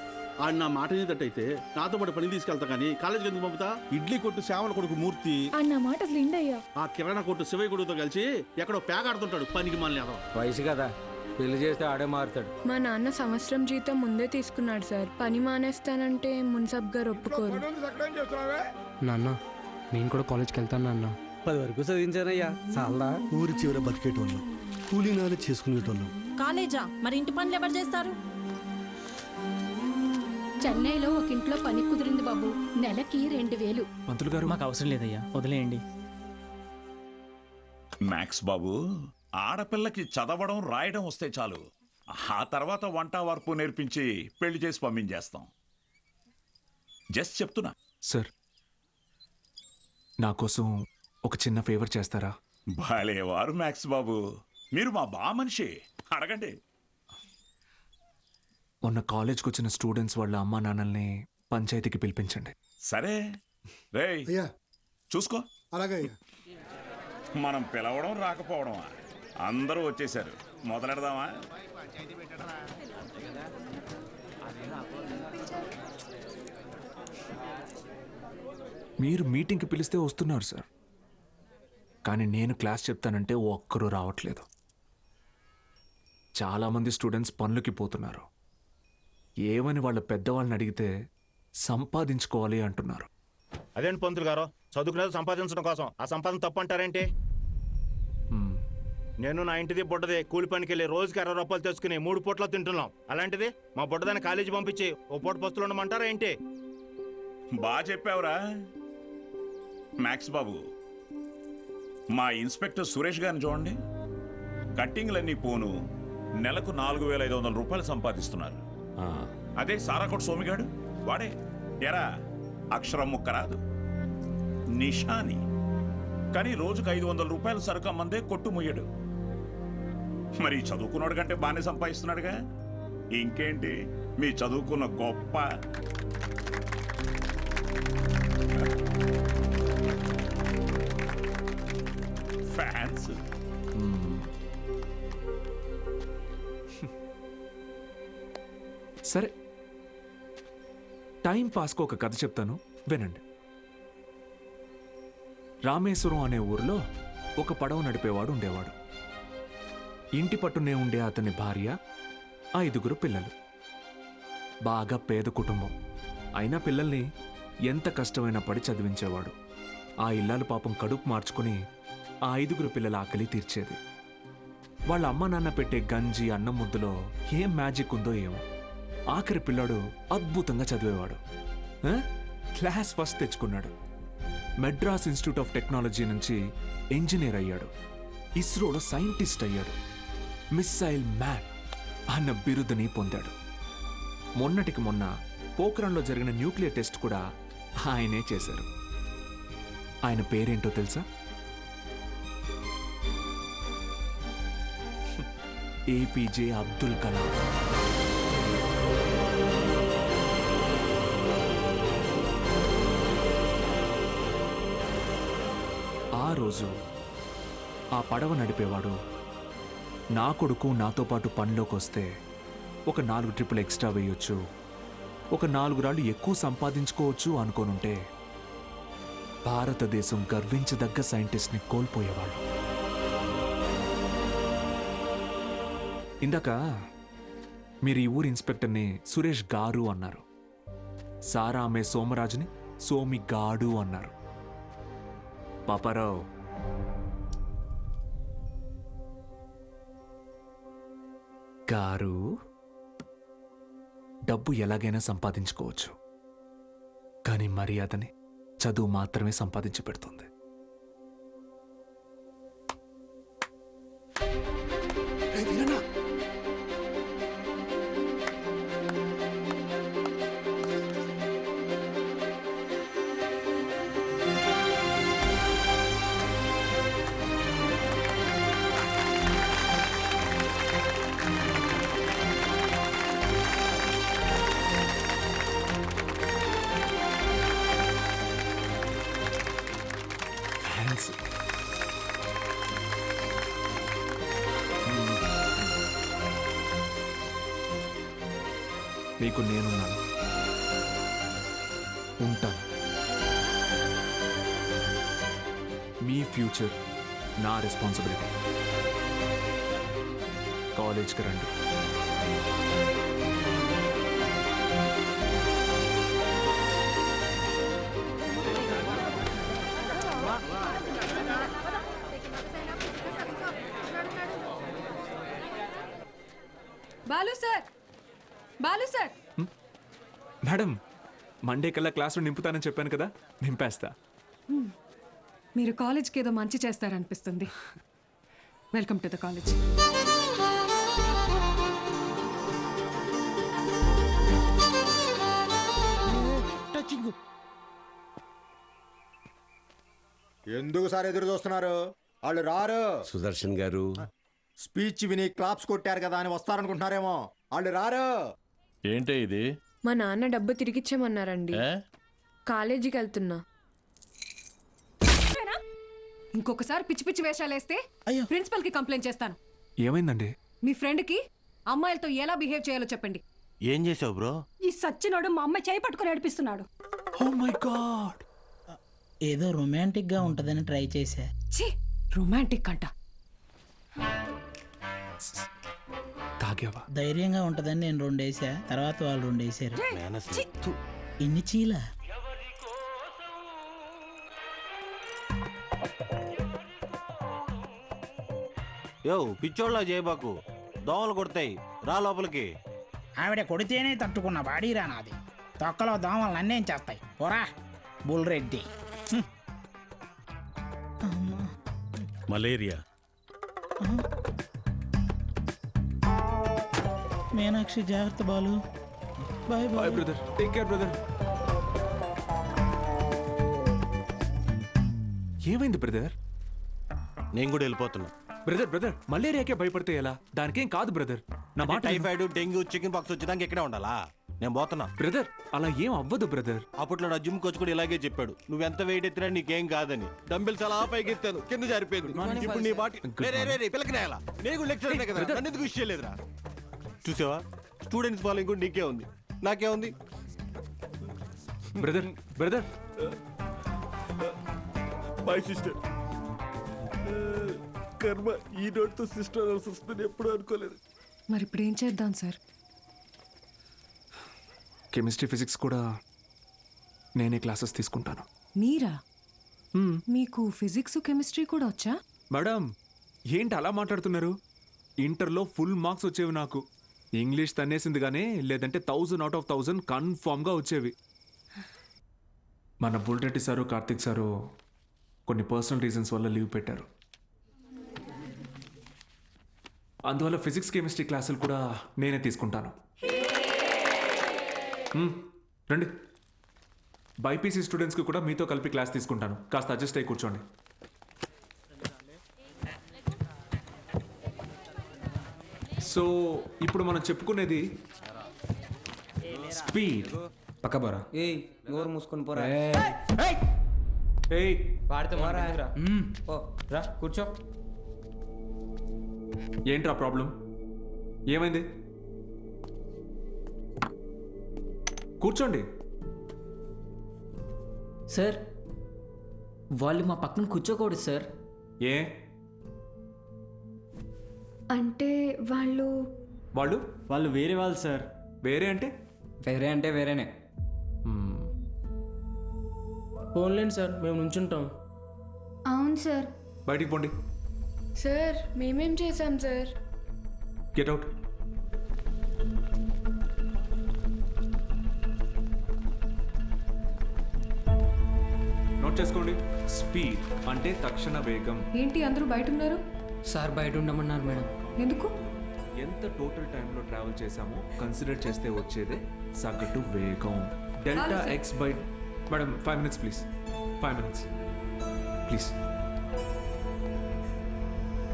ఆడు నా మాట ఏదట్టయితే నాతో పాటు పని తీసుకెళ్తా కానీ కాలేజీకి ఎందుకు పంపుతా? ఇడ్లీ కొట్టు శ్యామల కొడుకు మూర్తి, అన్న మాట అసలు ఇండయ్యా. ఆ కిరాణా కొట్టు శివయ్య కొడుకుతో కలిసి ఎక్కడో పేకాడుతుంటాడు. పనికి మళ్ళీ వయసు కదా, పెళ్లి చేస్తే ఆడే మారుతాడు. మా నాన్న సంవత్సరం జీతం ముందే తీసుకున్నాడు సార్. పని మానేస్తానంటే మున్సబ్ గారు ఒప్పుకోరు. నాన్న, నేను కూడా కాలేజ్కి వెళ్తాను నాన్న. 10 వరకు చదివించానయ్యా. చాలా ఊరి చివర బతికేటోళ్ళం, కూలీనాలు చేసుకునేటోళ్ళం. కాలేజా? మరి ఇంటి పనులు ఎవరు చేస్తారు? చెన్నైలో ఒక ఇంట్లో పని కుదిరింది బాబు, నెలకి 2000. మంత్రులు గారు, మాకు అవసరం లేదయ్యా, వదిలేయండి. మ్యాక్స్ బాబు, ఆడపిల్లకి చదవడం రాయడం వస్తే చాలు, ఆ తర్వాత వంట వార్పు నేర్పించి పెళ్లి చేసి పంపించేస్తాం. జస్ట్ చెప్తున్నా. సార్, నా కోసం ఒక చిన్న ఫేవర్ చేస్తారా? భలేవారు మ్యాక్స్ బాబు, మీరు మా బా మనిషి, అడగండి. మొన్న కాలేజ్కి వచ్చిన స్టూడెంట్స్ వాళ్ళ అమ్మా నాన్నల్ని పంచాయతీకి పిలిపించండి. సరే రేయ్, చూసుకో. అలాగే. మనం పిలవడం రాకపోవడమా, అందరూ వచ్చేసారు. మొదలెడదామా? మీరు మీటింగ్కి పిలిస్తే వస్తున్నారు సార్, కానీ నేను క్లాస్ చెప్తానంటే ఒక్కరూ రావట్లేదు. చాలామంది స్టూడెంట్స్ పనులకి పోతున్నారు. ఏమని వాళ్ళ పెద్దవాళ్ళని అడిగితే సంపాదించుకోవాలి అంటున్నారు. అదేంటి పంతులు గారు, చదువుకునేది సంపాదించడం కోసం, ఆ సంపాదన తప్పు అంటారేంటి? నేను నా ఇంటిది బుడ్డది కూలి పనికి వెళ్ళి రోజుకి 60 రూపాయలు తెచ్చుకుని 3 పూట్ల తింటున్నాం. అలాంటిది మా బుడ్డదాన్ని కాలేజీ పంపించి ఓ పూట పస్తులు ఉండమంటారా ఏంటి? బాగా చెప్పావురా మ్యాక్స్ బాబు. మా ఇన్స్పెక్టర్ సురేష్ గారిని చూడండి, కట్టింగ్లన్నీ పోను నెలకు 4,500 రూపాయలు సంపాదిస్తున్నారు. అదే సారాకోట్ సోమిగాడు, వాడే ఎరా అక్షరం ముక్క రాదు, నిషాని, కానీ రోజుకు 500 రూపాయలు సరుకు అమ్మందే కొట్టు ముయ్యడు. మరి చదువుకున్నాడు కంటే బాగానే సంపాదిస్తున్నాడుగా. ఇంకేంటి మీ చదువుకున్న గొప్ప. ఫ్యాన్స్. సరే, టైం పాస్కు ఒక కథ చెప్తాను, వినండి. రామేశ్వరం అనే ఊరిలో ఒక పడవ నడిపేవాడు ఉండేవాడు. ఇంటి పట్టునే ఉండే అతని భార్య, 5 పిల్లలు. బాగా పేద కుటుంబం అయినా పిల్లల్ని ఎంత కష్టమైనా పడి చదివించేవాడు. ఆ ఇల్లాలు పాపం కడుపు మార్చుకుని ఆ 5 పిల్లల ఆకలి తీర్చేది. వాళ్ళ అమ్మ నాన్న పెట్టే గంజి అన్నం ముద్దులో ఏం మ్యాజిక్ ఉందో ఏమో, ఆఖరి పిల్లాడు అద్భుతంగా చదివేవాడు. క్లాస్ ఫస్ట్ తెచ్చుకున్నాడు. మెడ్రాస్ ఇన్స్టిట్యూట్ ఆఫ్ టెక్నాలజీ నుంచి ఇంజనీర్ అయ్యాడు. ఇస్రోలో సైంటిస్ట్ అయ్యాడు. మిస్సైల్ మ్యాన్ అన్న బిరుదుని పొందాడు. మొన్నటికి మొన్న పోఖ్రాన్లో జరిగిన న్యూక్లియర్ టెస్ట్ కూడా ఆయనే చేశారు. ఆయన పేరేంటో తెలుసా? ఏపీజే అబ్దుల్ కలాం. ఆ రోజు ఆ పడవ నడిపేవాడు, నా కొడుకు నాతో పాటు పనిలోకి వస్తే ఒక 4 ట్రిప్పులు ఎక్స్ట్రా వేయొచ్చు, ఒక 4 రాళ్ళు ఎక్కువ సంపాదించుకోవచ్చు అనుకోనుంటే భారతదేశం గర్వించదగ్గ సైంటిస్ట్ని కోల్పోయేవాళ్ళు. ఇందాక మీరు ఈ ఊరి ఇన్స్పెక్టర్ని సురేష్ గారు అన్నారు. సారా అమ్మే సోమరాజుని సోమి గాడు అన్నారు. పాపారావు, గారు, డబ్బు ఎలాగైనా సంపాదించుకోవచ్చు, కానీ మర్యాదని చదువు మాత్రమే సంపాదించి పెడుతుంది. మీకు నేనున్నాను, ఉంటాను. మీ ఫ్యూచర్ నా రెస్పాన్సిబిలిటీ. కాలేజ్కి రండి. Balu sir, Balu sir. Madam, Monday కల్లా క్లాసులో నింపుతానని చెప్పాను కదా, నింపేస్తా. మీరు కాలేజ్కి ఏదో మంచి చేస్తారనిపిస్తుంది. Welcome to the college. ఎందుకు సార్ ఎదురు చూస్తున్నారు? వాళ్ళు రారు. సుదర్శన్ గారు స్పీచ్ విని క్లాప్స్ కొట్టారు కదా అని వస్తారనుకుంటున్నారేమో. వాళ్ళు రారు. ఏంటే ఇది? మా నాన్న డబ్బు తిరిగిచ్చామన్నారండి. కాలేజీకి వెళ్తున్నా. ఇంకొకసారి పిచ్చి పిచ్చి వేషాలు వేస్తే ప్రిన్సిపల్ కి కంప్లైంట్ చేస్తాను. ఏమైందండి? మీ ఫ్రెండ్ కి అమ్మాయిలతో ఎలా బిహేవ్ చేయాలో చెప్పండి. ఏం చేసావు బ్రో? ఈ సచ్చినోడు మా అమ్మాయి చేయి పట్టుకుని నడిపిస్తున్నాడు. Oh my god. ఏదో రొమాంటిక్ గా ఉంటదని ట్రై చేశా. ఛీ, రొమాంటిక్ అంట. తాగావా? ధైర్యంగా ఉంటదని నేను 2 వేసా, తర్వాత వాళ్ళు 2 వేసారు. ఇన్ని చీల యో పిచ్చోళ్ళ చేయబాకు, దోమలు కొడతాయి, రా లోపలికి. ఆవిడ కొడితేనే తట్టుకున్న బాడీరా నాది. తొక్కలో దోమలు నన్నేం చేస్తాయి. పోరా బుల్రెడ్డి. మలేరియా. మీనాక్షి జాగ్రత్త Balu. Bye bye brother. Take care brother. ఏమైంది బ్రదర్? నేను కూడా వెళ్ళిపోతున్నా. బ్రదర్ మలేరియాకే భయపడితే ఎలా? దానికేం కాదు బ్రదర్. నా మాట. టైఫాయిడ్, డెంగ్యూ, చికెన్ పాక్స్ వచ్చేదానికి ఇక్కడే ఉండాలా? నేను పోతున్నా బ్రదర్. అలా ఏం అవ్వదు బ్రదర్. అప్పట్లో నా జిమ్ కోచ్ కూడా ఇలాగే చెప్పాడు, నువ్వెంత వెయిట్ ఎత్తినా నీకేం కాదని. డంబెల్స్ అలా పైకి ఎత్తాను, కింద జారిపోయింది. ఇప్పుడు నీ బాటి పిల్లకినేయాలా? నేను కూడా లెక్చర్ కదా, నన్ను ఎందుకు విషయం లేదురా? చూసావా, స్టూడెంట్స్ ఫాలోయింగ్ కూడా నీకే ఉంది, నాకే ఉంది. Brother my sister. కర్మ ఈ నోట్తో సిస్టర్ వస్తుంది ఎప్పుడు అనుకోలేదు. మరి ఇప్పుడు ఏం చేద్దాం సార్? కెమిస్ట్రీ, ఫిజిక్స్ కూడా నేనే క్లాసెస్ తీసుకుంటాను. మీరా? మీకు ఫిజిక్స్, కెమిస్ట్రీ కూడా వచ్చా? మేడం ఏంటి అలా మాట్లాడుతున్నారు? ఇంటర్లో ఫుల్ మార్క్స్ వచ్చేవి నాకు. ఇంగ్లీష్ తన్నేసింది కానీ, లేదంటే 1000 out of 1000 కన్ఫామ్గా వచ్చేవి. మన బుల్రెడ్డి సారు, కార్తిక్ సారు కొన్ని పర్సనల్ రీజన్స్ వల్ల లీవ్ పెట్టారు. అందువల్ల ఫిజిక్స్, కెమిస్ట్రీ క్లాసులు కూడా నేనే తీసుకుంటాను. రండి. బైపీసీ స్టూడెంట్స్కి కూడా మీతో కలిపి క్లాస్ తీసుకుంటాను. కాస్త అడ్జస్ట్ అయ్యి కూర్చోండి. సో ఇప్పుడు మనం చెప్పుకునేది స్పీడ్. పక్క పోరా. ఏయ్ నోరు మూసుకొని పోరా. ఏయ్ పాడితే మారా. ఓ రా కూర్చో. ఏంట్రా ప్రాబ్లం? ఏమైంది? కూర్చోండి. సార్ వాళ్ళు మా పక్కన కూర్చోకూడదు సార్. ఏ అంటే వాళ్ళు వాళ్ళు వేరే వాళ్ళు సార్. వేరే అంటే? వేరే అంటే వేరేనే. ఫోన్లేండి సార్, మేము నుంచుంటాం. అవును సార్. బయటికి పోండి. సార్ మేమేం చేశాం సార్? Get out. నోట్ చేసుకోండి. స్పీడ్ అంటే తక్షణ వేగం. ఏంటి అందరూ బయట ఉన్నారు? సార్ బయట ఉండమన్నారు మేడం. ఎందుకు? ఎంత టోటల్ టైంలో ట్రావెల్ చేశామో కన్సిడర్ చేస్తే వచ్చేదే సగటు వేగం. Delta X by. Madam 5 minutes please. 5 minutes please.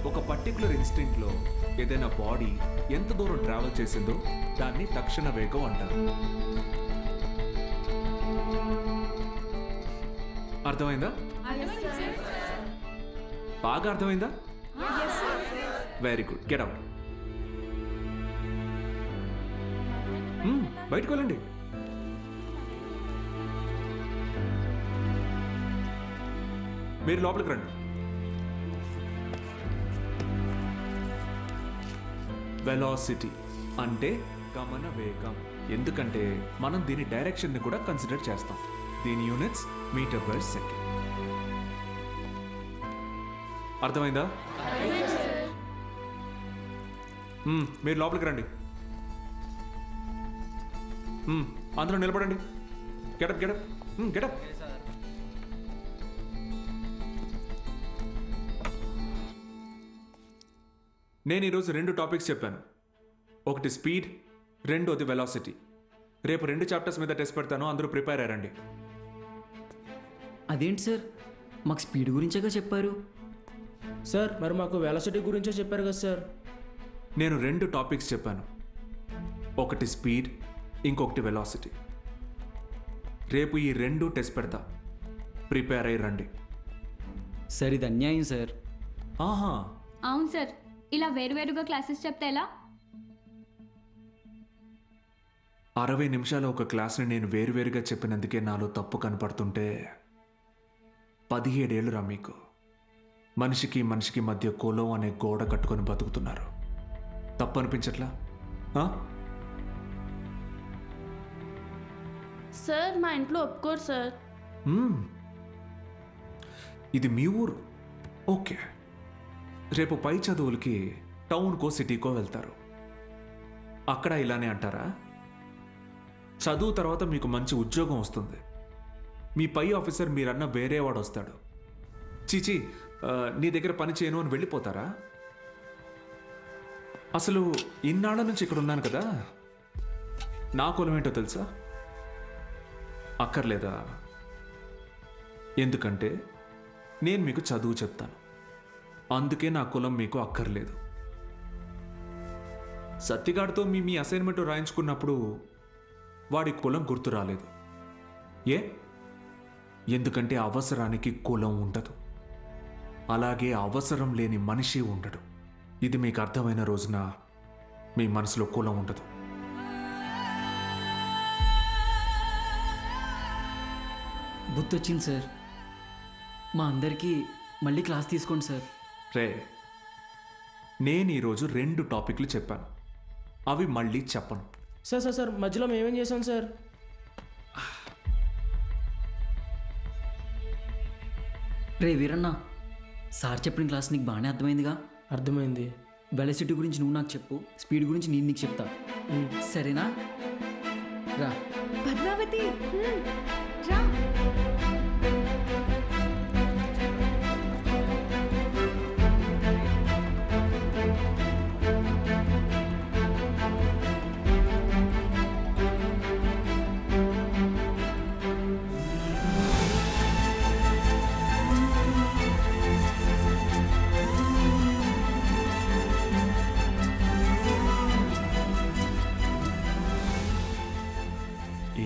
ఒక పర్టికులర్ ఇన్స్టింక్ట్లో ఏదైనా బాడీ ఎంత దూరం ట్రావెల్ చేసిందో దాన్ని తక్షణ వేగం అంటారు. అర్థమైందా? బాగా అర్థమైందా? Very good. Get out. బయటకు వెళ్ళండి. మీరు లోపలికి రండి. వెలాసిటీ అంటే గమన వేగం. ఎందుకంటే మనం దీని డైరెక్షన్ని కూడా కన్సిడర్ చేస్తాం. దీని యూనిట్స్ మీటర్ పర్ సెకండ్. అర్థమైందా? మీరు లోపలికి రండి. అందరూ నిలబడండి. Get up get up get up. నేను ఈరోజు 2 టాపిక్స్ చెప్పాను. ఒకటి స్పీడ్, రెండోది వెలాసిటీ. రేపు 2 చాప్టర్స్ మీద టెస్ట్ పెడతాను, అందరూ ప్రిపేర్ అయ్యారండి. అదేంటి సార్, మాకు స్పీడ్ గురించేగా చెప్పారు. సార్ మరి మాకు వెలాసిటీ గురించే చెప్పారు కదా సార్. నేను 2 టాపిక్స్ చెప్పాను, ఒకటి స్పీడ్, ఇంకొకటి వెలాసిటీ. రేపు ఈ 2 టెస్ట్ పెడతా, ప్రిపేర్ అయ్యి రండి. సార్ ఇది అన్యాయం సార్. ఆహా, అవును సార్, ఇలా వేరువేరుగా క్లాసెస్ చెప్తే ఎలా? 60 నిమిషాల ఒక క్లాస్ని నేను వేరువేరుగా చెప్పినందుకే నాలో తప్పు కనపడుతుంటే 17 ఏళ్ళు రా మీకు. మనిషికి మనిషికి మధ్య కులం అనే గోడ కట్టుకొని బతుకుతున్నారు. తప్పు అనిపించట్లా? సార్ మా ఇంట్లో ఒప్పుకోరు సార్. ఇది మీ ఊరు, ఓకే. రేపు పై చదువులకి టౌన్కో సిటీకో వెళ్తారు. అక్కడ ఇలానే అంటారా? చదువు తర్వాత మీకు మంచి ఉద్యోగం వస్తుంది, మీ పై ఆఫీసర్ మీరన్న వేరేవాడు వస్తాడు. చీచి నీ దగ్గర పని చేయను అని వెళ్ళిపోతారా? అసలు ఇన్నాళ్ళ నుంచి ఇక్కడ ఉన్నాను కదా, నా కులం ఏంటో తెలుసా? అక్కర్లేదా? ఎందుకంటే నేను మీకు చదువు చెప్తాను, అందుకే నా కులం మీకు అక్కర్లేదు. సత్తిగాడితో మీ అసైన్మెంట్ రాయించుకున్నప్పుడు వాడి కులం గుర్తు రాలేదు. ఎందుకంటే అవసరానికి కులం ఉండదు, అలాగే అవసరం లేని మనిషి ఉండడు. ఇది మీకు అర్థమైన రోజున మీ మనసులో కులం ఉండదు. గుర్తొచ్చింది సార్, మా అందరికీ మళ్ళీ క్లాస్ తీసుకోండి సార్. రే, నేను ఈరోజు 2 టాపిక్లు చెప్పాను, అవి మళ్ళీ చెప్పను. సార్ సార్ సార్ మధ్యలో మేమేం చేసాం సార్? రే వీరన్న, సార్ చెప్పిన క్లాస్ నీకు బాగానే అర్థమైందిగా? అర్థమైంది. వెలాసిటీ గురించి నువ్వు నాకు చెప్పు, స్పీడ్ గురించి నేను నీకు చెప్తా, సరేనా? రా పద్మావతి, రా.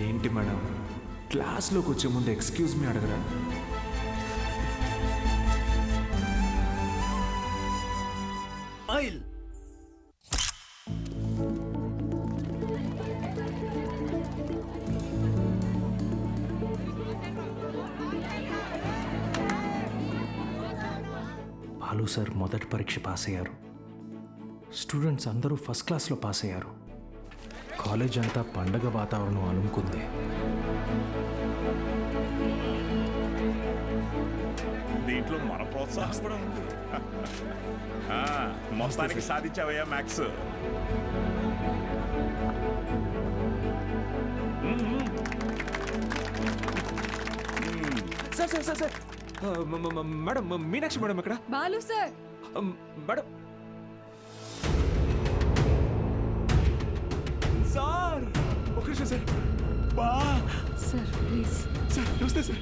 ఏంటి మేడం, క్లాస్లోకి వచ్చే ముందు ఎక్స్క్యూజ్ మీ అడగరా? ఆయిల్ బాలు సార్ మొదటి పరీక్ష పాస్ అయ్యారు, స్టూడెంట్స్ అందరూ ఫస్ట్ క్లాస్లో పాస్ అయ్యారు. కాలేజ్ అంతా పండగ వాతావరణం అనుకుంది. దీంట్లో మన ప్రోత్సాహం కూడా ఉంది. మొత్తానికి సాధించావయ్యా maths. Sir sir sir sir madam, Meenakshi madam ఎక్కడ? బాలు సార్. మేడం సార్, ఒక నిమిషం సార్. Sir please. సార్ నమస్తే సార్.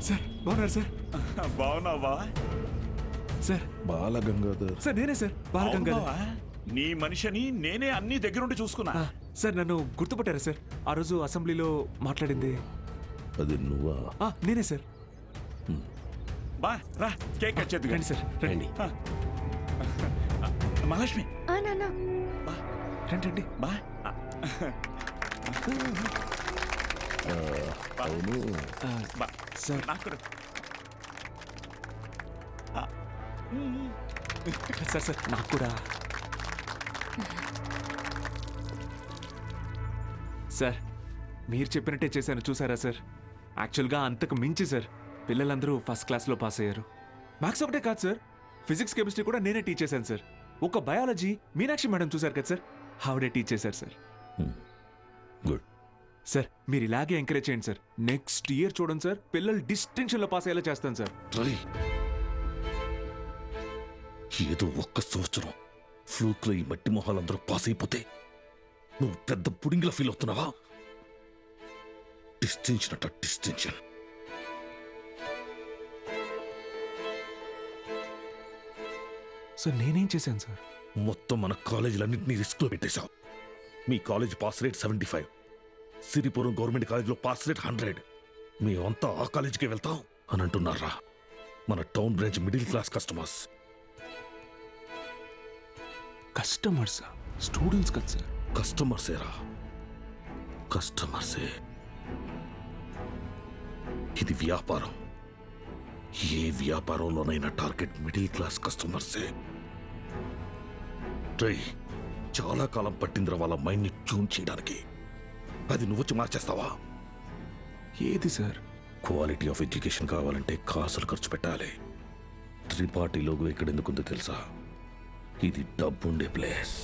సార్ బాగున్నారు సార్? బాగున్నావా సార్? బాలగంగాధర్ సార్ నేనే సార్, బాలగంగాధర్. నీ మనిషిని నేనే అన్ని దగ్గరుండి చూసుకున్నా. సార్ నన్ను గుర్తుపట్టారా సార్? ఆ రోజు అసెంబ్లీలో మాట్లాడింది అది నువ్వా? నేనే సార్. బా రా, కేక్ కట్ చేద్దు. రండి సార్, రండి. మహాలక్ష్మి రండి రండి. బా అవును సార్, నాకు కూడా. సార్ సార్ నాకు కూడా. సార్ మీరు చెప్పినట్టే చేశాను, చూసారా సార్? యాక్చువల్గా అంతకు మించి సార్, పిల్లలందరూ ఫస్ట్ క్లాస్లో పాస్ అయ్యారు. మ్యాథ్స్ ఒకటే కాదు సార్, ఫిజిక్స్ కెమిస్ట్రీ కూడా నేనే టీచ్ చేశాను సార్. ఒక బయాలజీ మీనాక్షి మేడం చూశారు కదా సార్, ఆవిడే టీచ్ చేశారు సార్. గుడ్ సార్, మీరు ఇలాగే ఎంకరేజ్ చేయండి సార్. నెక్స్ట్ ఇయర్ చూడండి సార్, పిల్లలు డిస్టింక్షన్లో పాస్ అయ్యేలా చేస్తాను సార్. ఏదో ఒక్క సంవత్సరం ఫ్లూక్లో ఈ మట్టి మొహాలందరూ పాస్ అయిపోతే నువ్వు పెద్ద పుడింగిలా ఫీల్ అవుతున్నావా? డిస్టింక్షన్ అట డిస్టింక్షన్. సార్ నేనేం చేశాను సార్? మొత్తం మన కాలేజీలన్నింటినీ రిస్క్లో పెట్టేశావు. మీ college pass rate 75, Siripuram government కాలేజ్లో పాస్ రేట్ 100. మేమంతా ఆ కాలేజీకే వెళ్తాం అని అంటున్నారా? మన town branch middle class customers. Customers students కదా సార్. కస్టమర్సేరా, కస్టమర్సే. ఇది వ్యాపారం. ఏ వ్యాపారంలోనైనా టార్గెట్ మిడిల్ క్లాస్ కస్టమర్సే. చాలా కాలం పట్టిందిరా వాళ్ళ మైండ్ని ట్యూన్ చేయడానికి. అది నువ్వు వచ్చి మార్చేస్తావా? ఏది సార్? క్వాలిటీ ఆఫ్ ఎడ్యుకేషన్ కావాలంటే కాసులు ఖర్చు పెట్టాలి. త్రిపాఠి లోగో ఇక్కడ ఎందుకుందో తెలుసా? ఇది డబ్బుండే place.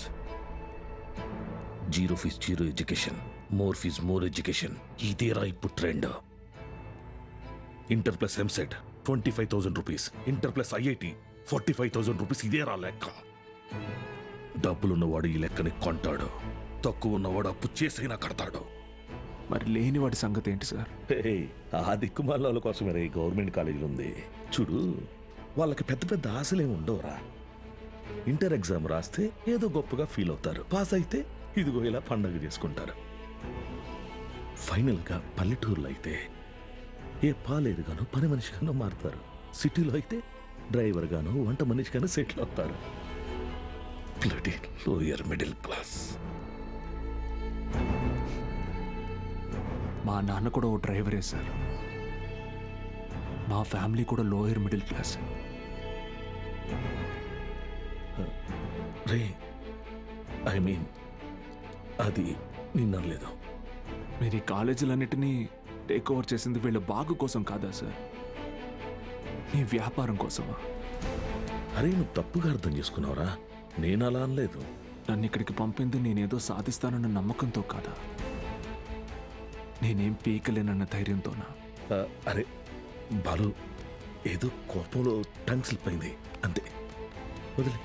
Zero fees zero education, more fees more education. ఇదేరా ఇప్పుడు trend. Inter plus EAMCET 25,000 rupees, inter plus IIT 45,000 rupees. ఇదేరా లెక్క. డబ్బులున్నవాడు ఈ లెక్కని కొంటాడు, తక్కువ ఉన్నవాడు అప్పు చేసైనా కడతాడు. మరి లేనివాడి సంగతి ఏంటి సార్? ఆ దిక్కుమాల కోసమే గవర్నమెంట్ కాలేజీలు ఉంది చూడు. వాళ్ళకి పెద్ద పెద్ద ఆశలేమి ఉండవురా. ఇంటర్ ఎగ్జామ్ రాస్తే ఏదో గొప్పగా ఫీల్ అవుతారు, పాస్ అయితే ఇదిగో ఇలా పండగ చేసుకుంటారు. ఫైనల్గా పల్లెటూరులో అయితే ఏ పాలేరుగానో పని మనిషిగానో మారుతారు. సిటీలో అయితే డ్రైవర్ గానో వంట మనిషిగానో సెటిల్ అవుతారు. Bloody lower middle class. మా నాన్న కూడా ఓ డ్రైవరే సార్. మా ఫ్యామిలీ కూడా lower middle class. Ray I mean అది నిన్నలేదు. మీరు ఈ కాలేజీలన్నిటినీ టేక్ ఓవర్ చేసింది వీళ్ళ బాగు కోసం కాదా సార్? మీ వ్యాపారం కోసమా? అరే నువ్వు తప్పుగా అర్థం చేసుకున్నావురా. నేను అలా అనలేదు. నన్ను ఇక్కడికి పంపింది నేనేదో సాధిస్తానన్న నమ్మకంతో కాదా, నేనేం పీకలేనన్న ధైర్యంతోనా? అరే బాలు, ఏదో కోపంలో టంగ్ స్లిప్ అయింది అంతే, వదిలే.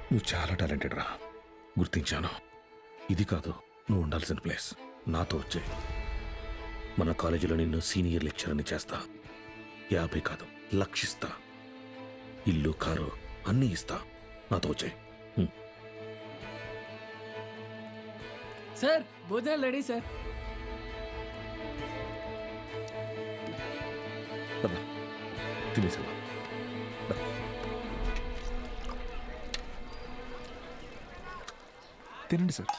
నువ్వు చాలా టాలెంటెడ్ రా, గుర్తించాను. ఇది కాదు నువ్వు ఉండాల్సిన ప్లేస్. నాతో వచ్చే మన కాలేజీలో నిన్ను సీనియర్ లెక్చరర్ని చేస్తా. 50 కాదు, లక్షిస్తా. ఇల్లు కారు అన్నీ ఇస్తా. నాతో వచ్చే. సార్ భోజనాలు రెడీ సార్. తినేసా తినండి సార్.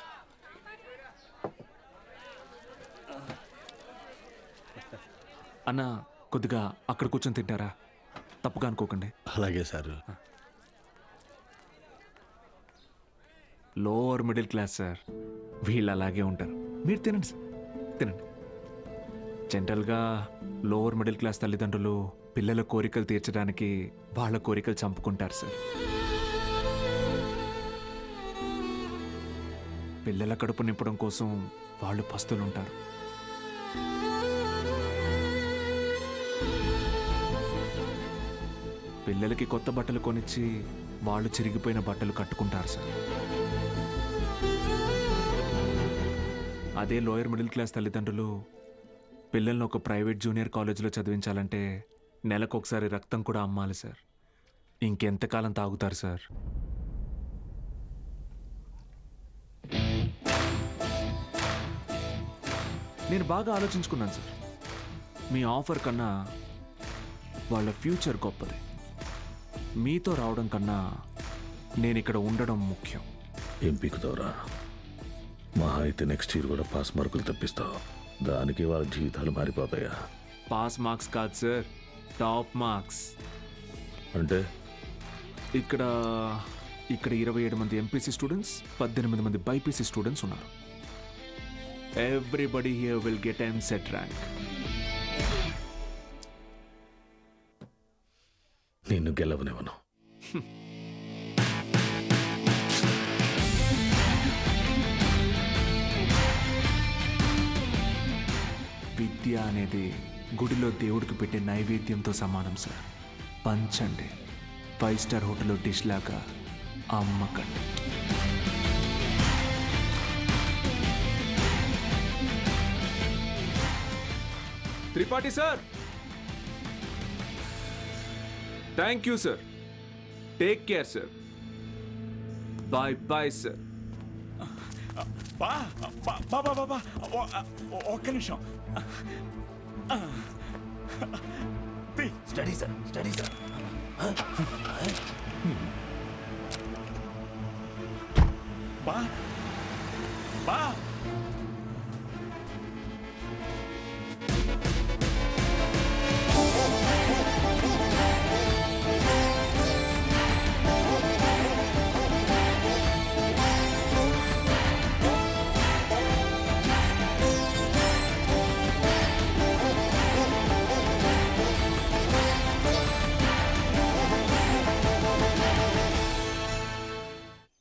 అన్న కొద్దిగా అక్కడ కూర్చొని తింటారా? తప్పుగా అనుకోకండి. అలాగే sir. Lower middle class sir, వీళ్ళు అలాగే ఉంటారు. మీరు తినండి సార్, తినండి. జనరల్గా లోవర్ మిడిల్ క్లాస్ తల్లిదండ్రులు పిల్లల కోరికలు తీర్చడానికి వాళ్ళ కోరికలు చంపుకుంటారు సార్. పిల్లల కడుపు నింపడం కోసం వాళ్ళు పస్తులు ఉంటారు. పిల్లలకి కొత్త బట్టలు కొనిచ్చి వాళ్ళు చిరిగిపోయిన బట్టలు కట్టుకుంటారు సార్. అదే లోయర్ మిడిల్ క్లాస్ తల్లిదండ్రులు పిల్లల్ని ఒక ప్రైవేట్ జూనియర్ కాలేజీలో చదివించాలంటే నెలకొకసారి రక్తం కూడా అమ్మాలి సార్. ఇంకెంతకాలం తాగుతారు సార్? నేను బాగా ఆలోచించుకున్నాను సార్. మీ ఆఫర్ కన్నా వాళ్ళ ఫ్యూచర్ గొప్పది. మీతో రావడం కన్నా నేను ఇక్కడ ఉండడం ముఖ్యం. ఏం పీకుతావురా? మహా అయితే నెక్స్ట్ ఇయర్ కూడా పాస్ మార్కులు తప్పిస్తావు. దానికి వాళ్ళ జీవితాలు మారిపోతాయా? పాస్ మార్క్స్ కాదు సార్, టాప్ మార్క్స్. అంటే ఇక్కడ 27 మంది ఎంపీసీ స్టూడెంట్స్, 18 మంది బైపీసీ స్టూడెంట్స్ ఉన్నారు. Everybody here will get EAMCET rank. నిన్ను గెలవనివ్వను. విద్య అనేది గుడిలో దేవుడికి పెట్టే నైవేద్యంతో సమానం సార్. పంచండి, 5 స్టార్ హోటల్లో డిష్ లాగా అమ్మకండి. Tripathi sir, thank you sir. Take care sir. Bye bye sir. బా బా బా బా బా ఒక్క నిమిషం. Study sir, study sir. బా బా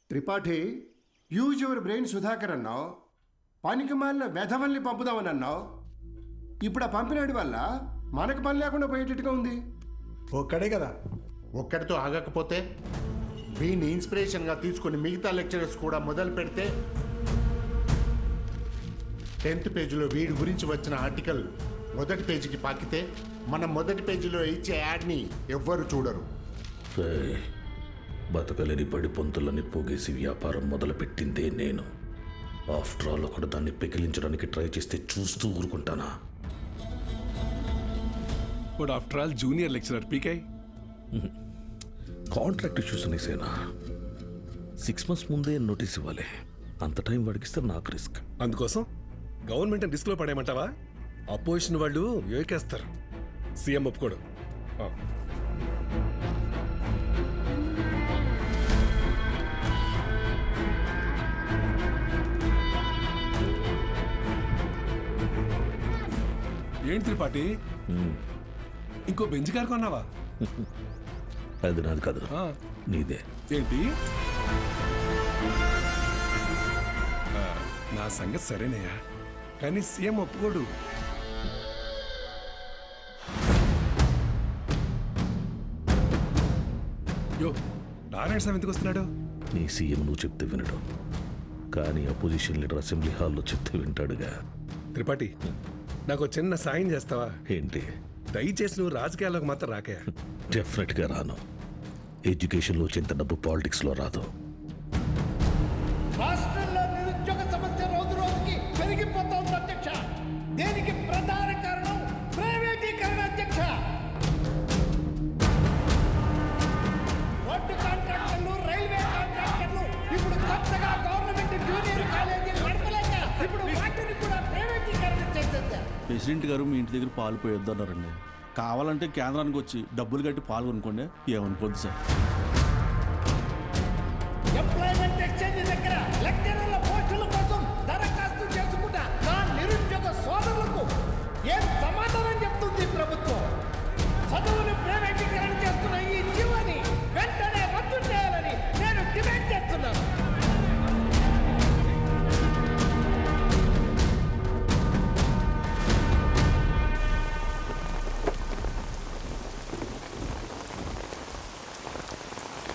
Tripathi, use your brain Sudhakar అన్నావు. పనికి మాలిన వెధవల్ని పంపుదామని అన్నావు. ఇప్పుడు ఆ పంపినాడి వల్ల మనకు పని లేకుండా పోయేటట్టుగా ఉంది. ఒక్కడే కదా, ఒక్కడితో ఆగకపోతే వీడిని ఇన్స్పిరేషన్గా తీసుకుని మిగతా లెక్చరర్స్ కూడా మొదలు పెడితే 10th పేజీలో వీడి గురించి వచ్చిన ఆర్టికల్ మొదటి పేజీకి పాకితే మనం మొదటి పేజీలో ఇచ్చే యాడ్ని ఎవ్వరు చూడరు. బతకలేని పడి పొంతులని పోగేసి వ్యాపారం మొదలుపెట్టిందే నేను. ఆఫ్టర్ ఆల్ ఒకడు దాన్ని పెకిలించడానికి ట్రై చేస్తే చూస్తూ ఊరుకుంటానా? But after all junior lecturer పీకే. కాంట్రాక్ట్ ఇష్యూస్ అనేసేనా? 6 months ముందే నోటీస్ ఇవ్వాలి. అంత టైం వాడికిస్తే నాకు రిస్క్. అందుకోసం గవర్నమెంట్ రిస్క్లో పడేయమంటావా? అపోజిషన్ వాళ్ళు యోకేస్తారు. సీఎం ఒప్పుకోడు. ఏంటి త్రిపాఠి, ఇంకో బెంచ్ కారు కొన్నావా? అది నాది కాదు, నీదే. ఏంటి? నా సంగతి సరేనయ్యా, కానీ సీఎం ఒప్పుకోడు. యో, నారాయణ స్వామి ఎందుకు వస్తున్నాడు? నీ సీఎం నువ్వు చెప్తే వినడు, కానీ అపోజిషన్ లీడర్ అసెంబ్లీ హాల్లో చెప్తే వింటాడుగా. త్రిపాఠి, నాకు చిన్న సాయం చేస్తావా? ఏంటి? దయచేసి నువ్వు రాజకీయాల్లోకి మాత్రం రాకయా. డెఫినెట్గా రాను. ఎడ్యుకేషన్లో వచ్చేంత డబ్బు పాలిటిక్స్లో రాదు. రాష్ట్రంలో నిరుద్యోగ సమస్య రోజు రోజుకి పెరిగిపోతోంది అధ్యక్ష. దీనికి ప్రధాన కారణం ప్రైవేటీకరణ అధ్యక్ష. రోడ్డు కాంట్రాక్టర్లు, రైల్వే కాంట్రాక్టర్లు ఇప్పుడు కొత్తగా గవర్నమెంట్ జూనియర్ కాలేజీలు నడపలేక ఇప్పుడు వాటిని కూడా ప్రైవేటీకరణ చేసేసారు. ప్రెసిడెంట్ గారు మీ ఇంటి దగ్గర పాలు పోయొద్దు అన్నారండి. కావాలంటే కేంద్రానికి వచ్చి డబ్బులు కట్టి పాలు కొనుక్కోండి, ఏమనుకోద్దు సార్. ఎంప్లాయ్మెంట్ ఎక్స్చేంజ్ దగ్గర లెక్చరర్ల పోస్టుల కోసం దరఖాస్తు చేసుకుంటా నా నిరుద్యోగ సోదరులకు ఏం సమాధానం చెప్తుంది ప్రభుత్వం? చదువును ప్రైవేటీకరణ చేస్తున్న ఈ జీవాన్ని వెంటనే రద్దు చేయాలని నేను డిమాండ్ చేస్తున్నాను.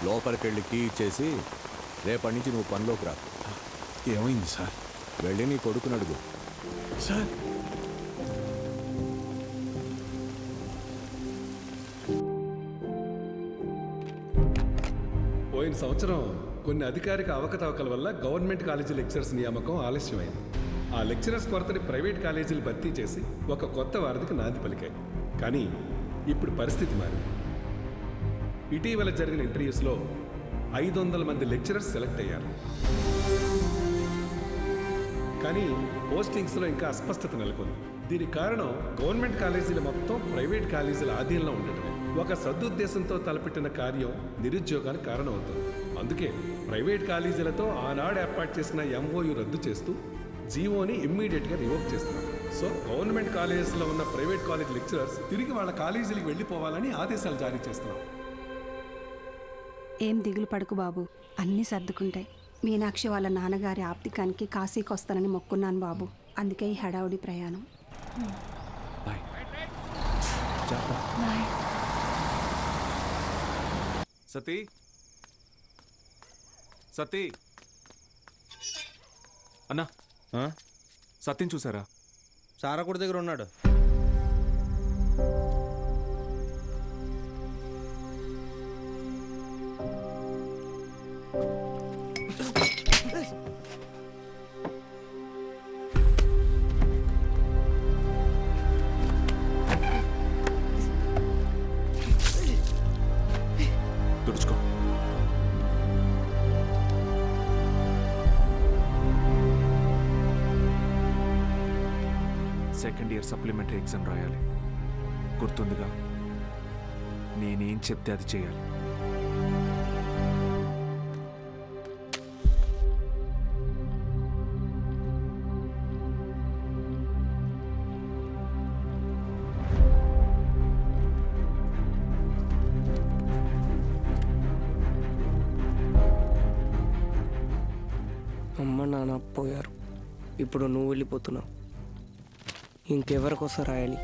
లోపలికి వెళ్ళి కీ ఇచ్చేసి రేపటి నుంచి నువ్వు పనిలోకి రా. ఏమైంది సార్? వెళ్ళి నీ కొడుకుని అడుగు. సార్, పోయిన సంవత్సరం కొన్ని అధికారిక అవకతవకల వల్ల గవర్నమెంట్ కాలేజీ లెక్చరర్స్ నియామకం ఆలస్యమైంది. ఆ లెక్చరర్స్ కొరతని ప్రైవేట్ కాలేజీలు భర్తీ చేసి ఒక కొత్త వారధికి నాంది పలికాయి. కానీ ఇప్పుడు పరిస్థితి మారింది. ఇటీవల జరిగిన ఇంటర్వ్యూస్లో 500 మంది లెక్చరర్స్ సెలెక్ట్ అయ్యారు. కానీ పోస్టింగ్స్లో ఇంకా అస్పష్టత నెలకొంది. దీనికి కారణం గవర్నమెంట్ కాలేజీలు మొత్తం ప్రైవేట్ కాలేజీల ఆధీనంలో ఉండటమే. ఒక సదుద్దేశంతో తలపెట్టిన కార్యం నిరుద్యోగానికి కారణమవుతుంది. అందుకే ప్రైవేట్ కాలేజీలతో ఆనాడు ఏర్పాటు చేసిన ఎంఓయు రద్దు చేస్తూ జీవోని ఇమ్మీడియట్గా రివోక్ చేస్తున్నారు. సో గవర్నమెంట్ కాలేజెస్లో ఉన్న ప్రైవేట్ కాలేజ్ లెక్చరర్స్ తిరిగి వాళ్ళ కాలేజీలకు వెళ్ళిపోవాలని ఆదేశాలు జారీ చేస్తున్నాం. ఏం దిగులు పడుకు బాబు, అన్నీ సర్దుకుంటాయి. మీనాక్షి వాళ్ళ నాన్నగారి ఆప్తికానికి కాశీకి వస్తానని మొక్కున్నాను బాబు, అందుకే ఈ హడావుడి ప్రయాణం. వచ్చేస్తా. సతీ సతీ అన్నా సత్యం చూసారా? సారాకుడి దగ్గర ఉన్నాడు. తుడుచుకో. సెకండ్ ఇయర్ సప్లిమెంటరీ ఎగ్జామ్ రాయాలి. గుర్తుందిగా? నేనేం చెప్తే అది చేయాలి. అమ్మ నాన్న పోయారు, ఇప్పుడు నువ్వు వెళ్ళిపోతున్నావు. ఇంకెవరికోసం రాయాలి?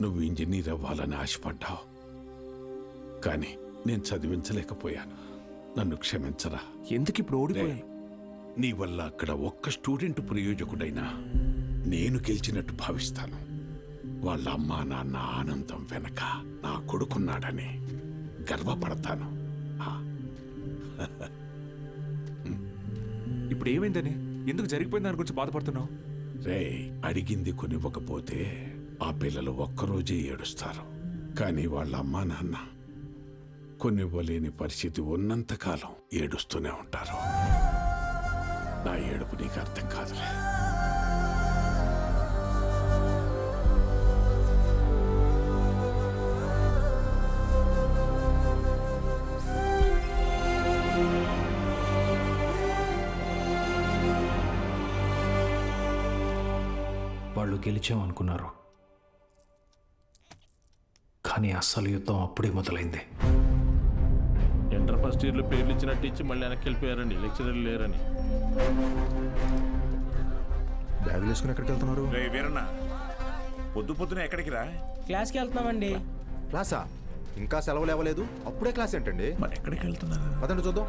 నువ్వు ఇంజనీర్ అవ్వాలని ఆశపడ్డావు, కానీ నేను చదివించలేకపోయాను. నన్ను క్షమించరా. ఎందుకు ఇప్పుడు ఓడిపోయాను? నీ వల్ల అక్కడ ఒక్క స్టూడెంట్ ప్రయోజకుడైనా నేను గెలిచినట్టు భావిస్తాను. వాళ్ళ అమ్మా నాన్న ఆనందం వెనక నా కొడుకున్నాడని గర్వపడతాను. ఇప్పుడు ఏమైందని, ఎందుకు జరిగిపోయింది దాని గురించి బాధపడుతున్నావు? రే, అడిగింది కొనివ్వకపోతే ఆ పిల్లలు ఒక్కరోజే ఏడుస్తారు. కానీ వాళ్ళ అమ్మా నాన్న కొనివ్వలేని పరిస్థితి ఉన్నంతకాలం ఏడుస్తూనే ఉంటారు. నా ఏడుపు నీకు అర్థం కాదులే. వాళ్ళు గెలిచామనుకున్నారు, కానీ అస్సలు యుద్ధం అప్పుడే మొదలైంది. ఇంటర్ ఫస్ట్ ఇయర్లో పేర్లు ఇచ్చినట్టు ఇచ్చి మళ్ళీ వెనక్కి వెళ్ళిపోయారండి, లెక్చరర్లు లేరని. బ్యాగులు వేసుకుని ఎక్కడికి వెళ్తున్నారు? వీరన్న, పొద్దునే ఎక్కడికి రా? క్లాస్కి వెళ్తున్నామండి. క్లాసా? ఇంకా సెలవులు ఇవ్వలేదు, అప్పుడే క్లాస్ ఏంటండి? మరి ఎక్కడికి వెళ్తున్నారు? పదండి చూద్దాం.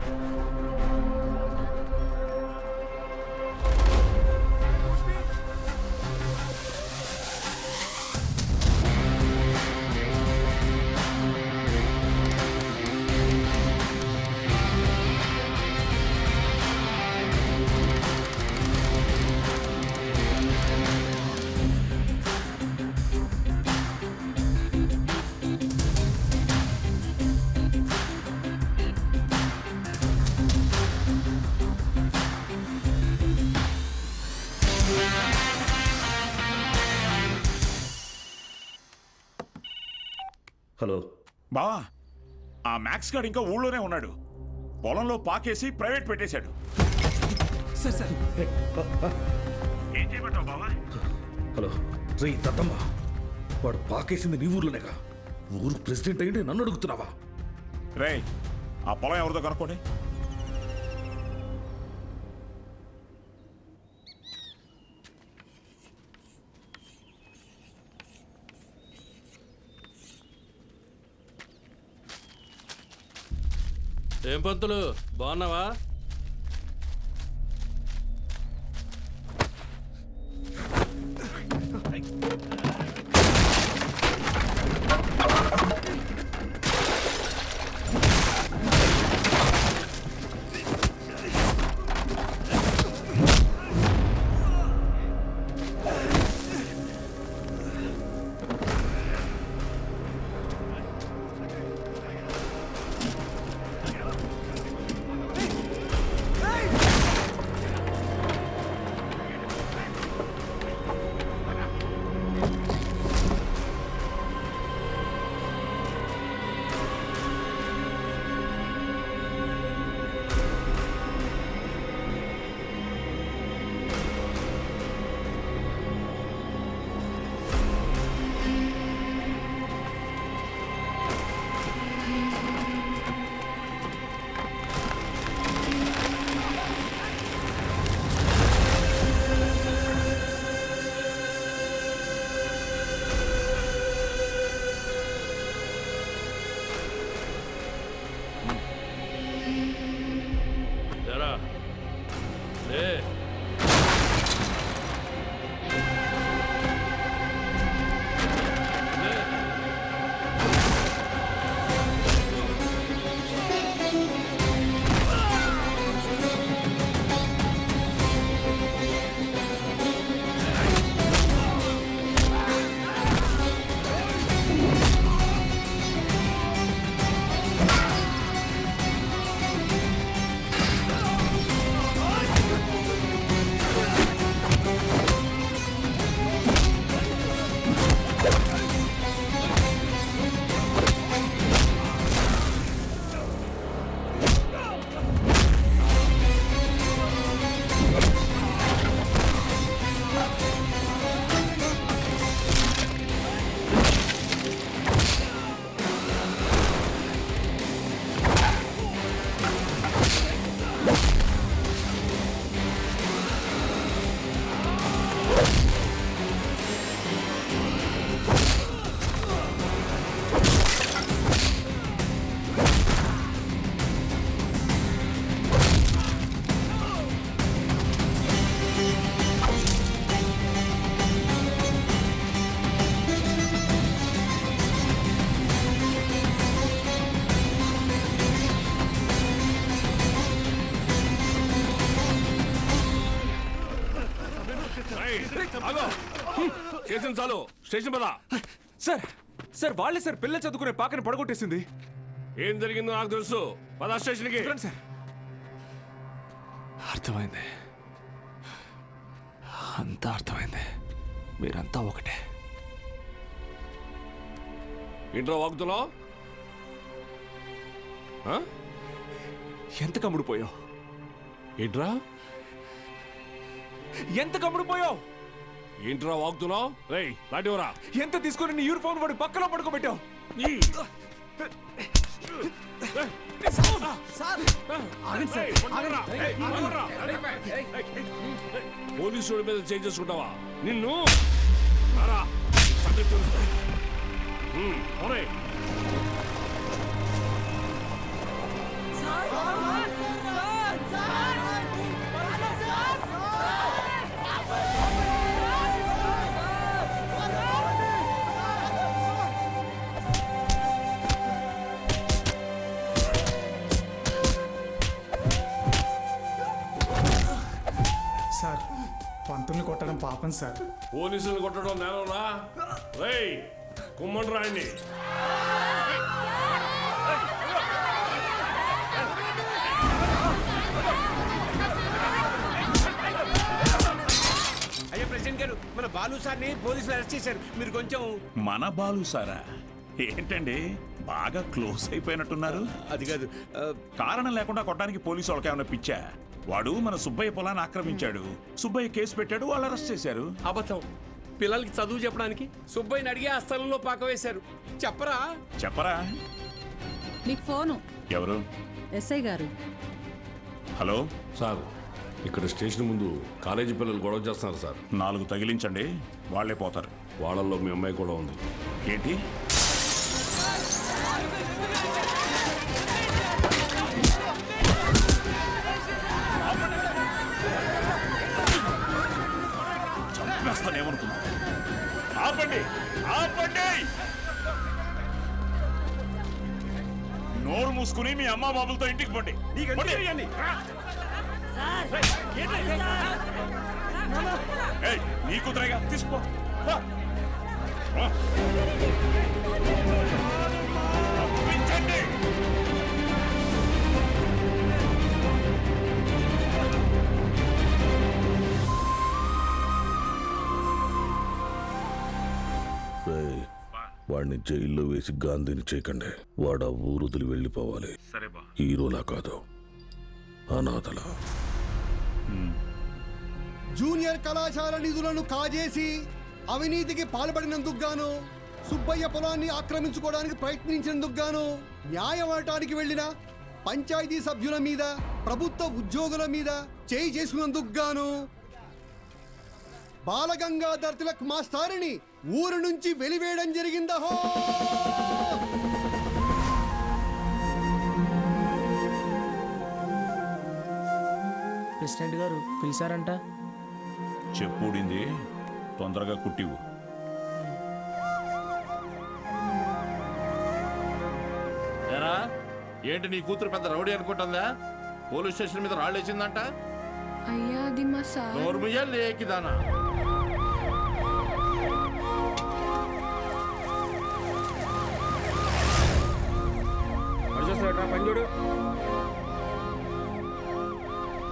హలో బావా, ఆ మ్యాక్స్ గాడు ఇంకా ఊళ్ళోనే ఉన్నాడు. పొలంలో పాకేసి ప్రైవేట్ పెట్టేశాడు. ఏం చేయమంటావు బావా? హలో రే దత్తమ్మ, వాడు పాకేసింది నీ ఊర్లోనేగా. ఊరు ప్రెసిడెంట్ అయ్యి నన్ను అడుగుతున్నావా? రే, ఆ పొలం ఎవరిదో కనుక్కోండి. ఏం పంతులు, బాగున్నావా? చేసిన చాలు స్టేషన్ పదా. సార్ సార్ వాళ్ళే సార్ పిల్లలు చదువుకునే పాకని పడగొట్టేసింది. ఏం జరిగిందో నాకు తెలుసు. పదా స్టేషన్కి. సార్ అర్థమైంది, అంతా అర్థమైంది. మీరంతా ఒకటే. ఇంట్లో వాగుతున్నావు? ఎంత కమ్ముడిపోయావు? ఏంట్రా ఎంత కమ్ముడిపోయావు? ఏంట్రా వాగుతున్నావు? రేయ్ లాంటివరా ఎంత తీసుకొని నీ యూనిఫామ్ వాడి పక్కన పడుకోబెట్టావు? పోలీసు మీద చేంజ్ చేసుకుంటావా? నిన్ను సార్ పంతుల్ని కొట్టడం పాపం సార్. పోలీసులు కొట్టడం నేనరా? రేయ్ కుమ్మండి రాయండి. అయ్యా ప్రెసిడెంట్ గారు, మన బాలు సార్ని పోలీసులు అరెస్ట్ చేశారు. మీరు కొంచెం. మన బాలు సారా? ఏంటండి బాగా క్లోజ్ అయిపోయినట్టున్నారు? అది కాదు, కారణం లేకుండా కొట్టడానికి పోలీసు వాళ్ళకి ఏమైనా పిచ్చా? వాడు మన సుబ్బయ్య పొలాన్ని ఆక్రమించాడు. సుబ్బయ్య కేసు పెట్టాడు, వాళ్ళు అరెస్ట్ చేశారు. అబద్ధం. పిల్లలకి చదువు చెప్పడానికి సుబ్బయ్యని అడిగి ఆ స్థలంలో పాక వేశారు. చెప్పరా? చెప్పరా? మీకు ఫోను. ఎవరు? ఎస్ఐ గారు. హలో సార్, ఇక్కడ స్టేషన్ ముందు కాలేజీ పిల్లలు గొడవ చేస్తున్నారు సార్. 4 తగిలించండి, వాళ్లే పోతారు. వాళ్ళల్లో మీ అమ్మాయి కూడా ఉంది. ఏంటి? చంపేస్తానేమనుకున్నా? ఆపండి, ఆపండి! నోరు మూసుకుని మీ అమ్మా బాబులతో ఇంటికి పండి. నీ కుదరగా తీసుకో. వాడిని జైల్లో వేసి గాంధీని చేయకండి. వాడు ఆ ఊరుదులు వెళ్ళిపోవాలి. హీరోలా కాదు, అనాథలా. జూనియర్ కళాశాల నిధులను కాజేసి అవినీతికి పాల్పడినందుకు గాను, సుబ్బయ్య పొలాన్ని ఆక్రమించుకోవడానికి ప్రయత్నించినందుకు గాను, న్యాయం అడటానికి వెళ్లిన పంచాయతీ సభ్యుల మీద, ప్రభుత్వ ఉద్యోగుల మీద చేయి చేసుకున్నందుకు గాను బాలగంగాధర్ తిలక్ మాస్టారిని ఊరు నుంచి వెలివేయడం జరిగిందహో. ప్రెసిడెంట్ గారు పిలిచారంట. చెప్పుడింది తొందరగా కుట్టివు. ఏరా ఏంటి నీ కూతురు పెద్ద రౌడీ అనుకుంటుందా? పోలీస్ స్టేషన్ మీద రాళ్ళు వేసిందంట. అయ్యా అది మా సార్. నోర్ముయ్యా లేకిదానా? పని చూడు.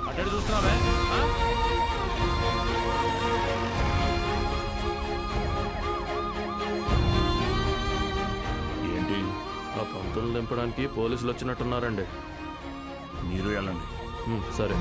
అడ్డు చూస్తున్నావే? ఏంటి? ఆ పంతులు దింపడానికి పోలీసులు వచ్చినట్టున్నారండి. మీరు వెళ్ళండి. సరే.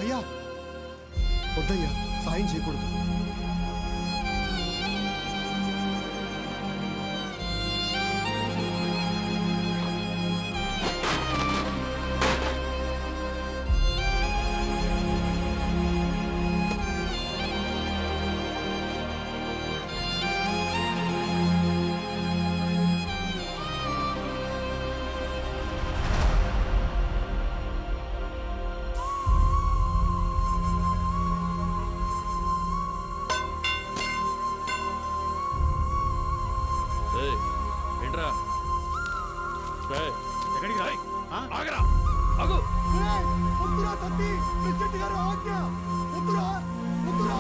అయ్యా వద్దయ్యా, సాయం చేయకూడదు. ఏంట్రా ఎక్కడికి రా? ఆగరా, ఆగు. వద్దురా తప్పి, ప్రెసిడెంట్ గారు ఆజ్ఞ. వద్దురా, వద్దురా.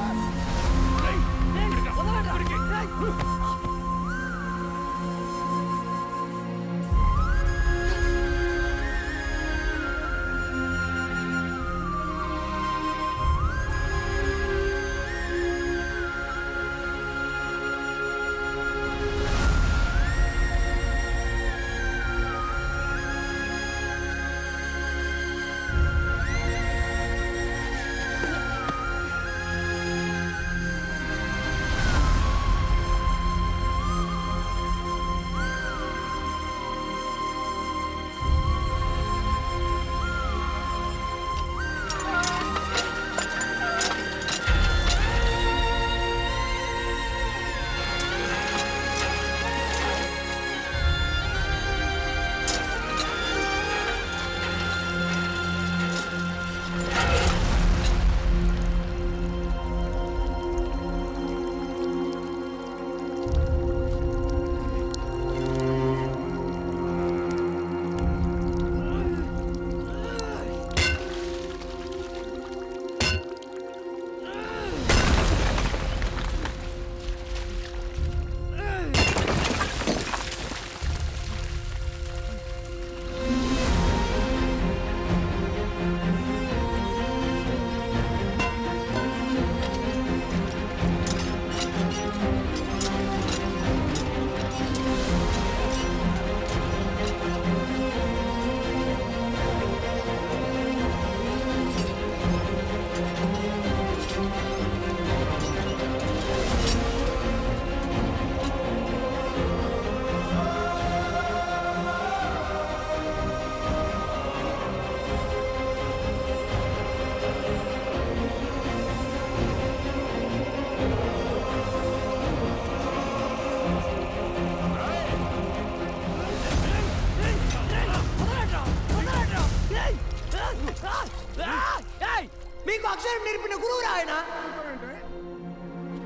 మీకు అక్షరం నేర్పిన గురువు ఆయన.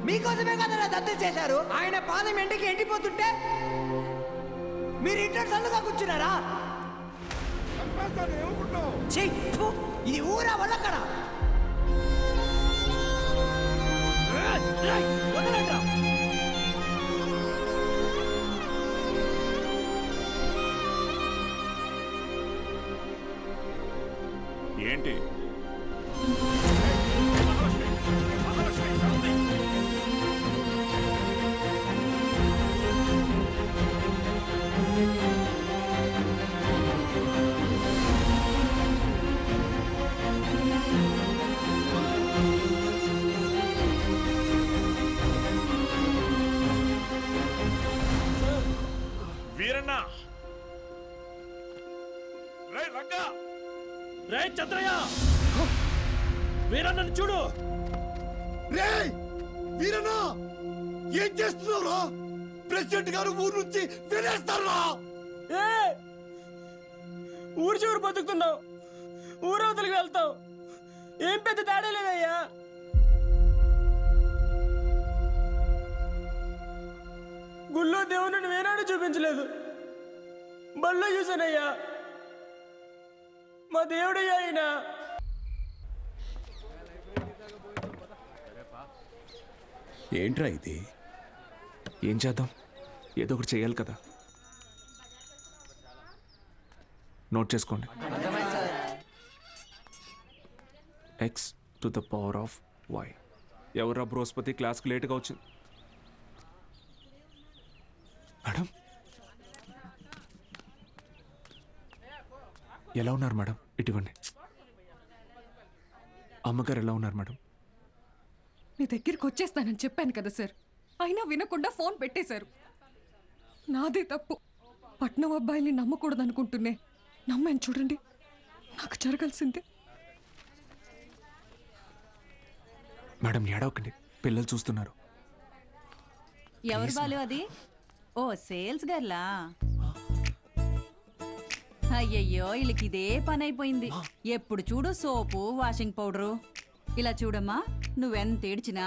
మీకోసమే కదా దత్తత చేశారు. ఆయన పాదం ఎండకి ఎండిపోతుంటే మీరు ఇంటర్ సల్లుగా కూర్చున్నారా? ఇది ఊరా వల్లక్కడ. వదలండి. ఏంటి? వీరన్న, రే చంద్రయ్య, వీరన్నను చూడు. రే వీరన్నా, ఏం చేస్తున్నావురా? ప్రెసిడెంట్ గారు ఊరు నుంచి వెళ్ళేస్తారా? ఊరు చివరి బతుకుతున్నావు, ఊరవతలికి వెళ్తావు. ఏం పెద్ద తేడా లేదయ్యా. గుళ్ళో దేవుని వేనాడు చూపించలేదు, బళ్ళో చూసానయ్యా. మా దేవుడయ్యా ఆయన. ఏంట్రా ఇది? ఏం చేద్దాం, ఏదో ఒకటి చేయాలి కదా. నోట్ చేసుకోండి. X to the power of Y. ఎవరా బృహస్పతి క్లాస్కి లేట్గా వచ్చింది? మేడం ఎలా ఉన్నారు మేడం? ఇటువంటి అమ్మగారు ఎలా ఉన్నారు మేడం? మీ దగ్గరికి వచ్చేస్తానని చెప్పాను కదా సార్, అయినా వినకుండా ఫోన్ పెట్టేశారు. నాదే తప్పు. పట్నం అబ్బాయిని నమ్మకూడదు అనుకుంటున్నే నమ్మాను. చూడండి, నాకు జరగాల్సిందే. మేడం ఏడవకండి, పిల్లలు చూస్తున్నారు. ఎవరు బాలు అది? ఓ సేల్స్ గర్లా? అయ్యయ్యో, వీళ్ళకి ఇదే పని అయిపోయింది. ఎప్పుడు చూడు సోపు, వాషింగ్ పౌడరు. ఇలా చూడమ్మా, నువ్వెంత ఏడ్చినా